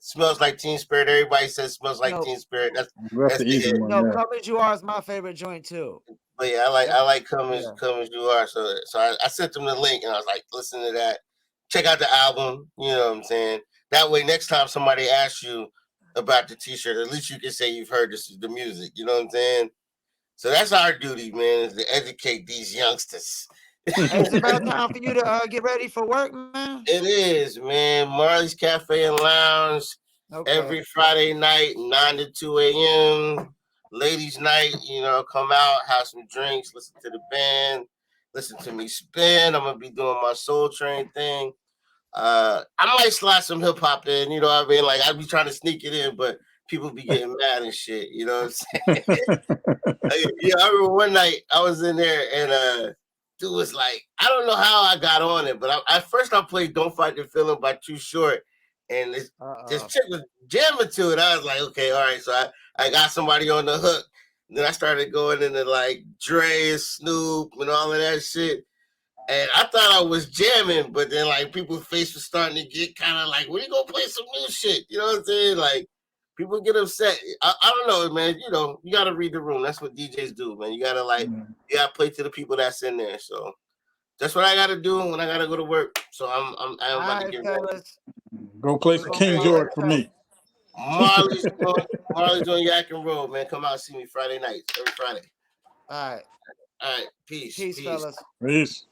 Smells Like Teen Spirit. Everybody says Smells Like Teen Spirit. That's the the easy hit. one. No, Yeah. Come As You Are is my favorite joint too. But yeah, I like Come As You Are. So I sent them the link and I was like, listen to that. Check out the album. You know what I'm saying? That way, next time somebody asks you about the T-shirt, at least you can say you've heard the music. You know what I'm saying? So that's our duty, man, is to educate these youngsters. Hey, it's about time for you to get ready for work, man. It is, man. Marley's Cafe and Lounge every Friday night, 9 to 2 a.m. Ladies' night, come out, have some drinks, listen to the band, listen to me spin. I'm going to be doing my Soul Train thing. I might slide some hip hop in, you know what I mean? Like, I'd be trying to sneak it in, but people be getting mad and shit, you know what I'm saying? I remember one night I was in there and dude was like, I don't know how I got on it, but at first I played Don't Fight the Feeling by Too Short, and this chick was jamming to it. I was like, okay, all right. So I got somebody on the hook. Then I started going into like Dre and Snoop and all of that shit. And I thought I was jamming, but then like people's face was starting to get kind of like, when you gonna play some new shit? You know what I'm saying? Like people get upset. I don't know, man. You gotta read the room. That's what DJs do, man. You gotta you gotta play to the people that's in there. So that's what I gotta do when I gotta go to work. So I'm about to get ready. Go play for King George for me. Marley's on Yak and Roll, man. Come out and see me Friday nights, every Friday. All right. All right. Peace. Peace, fellas. Peace.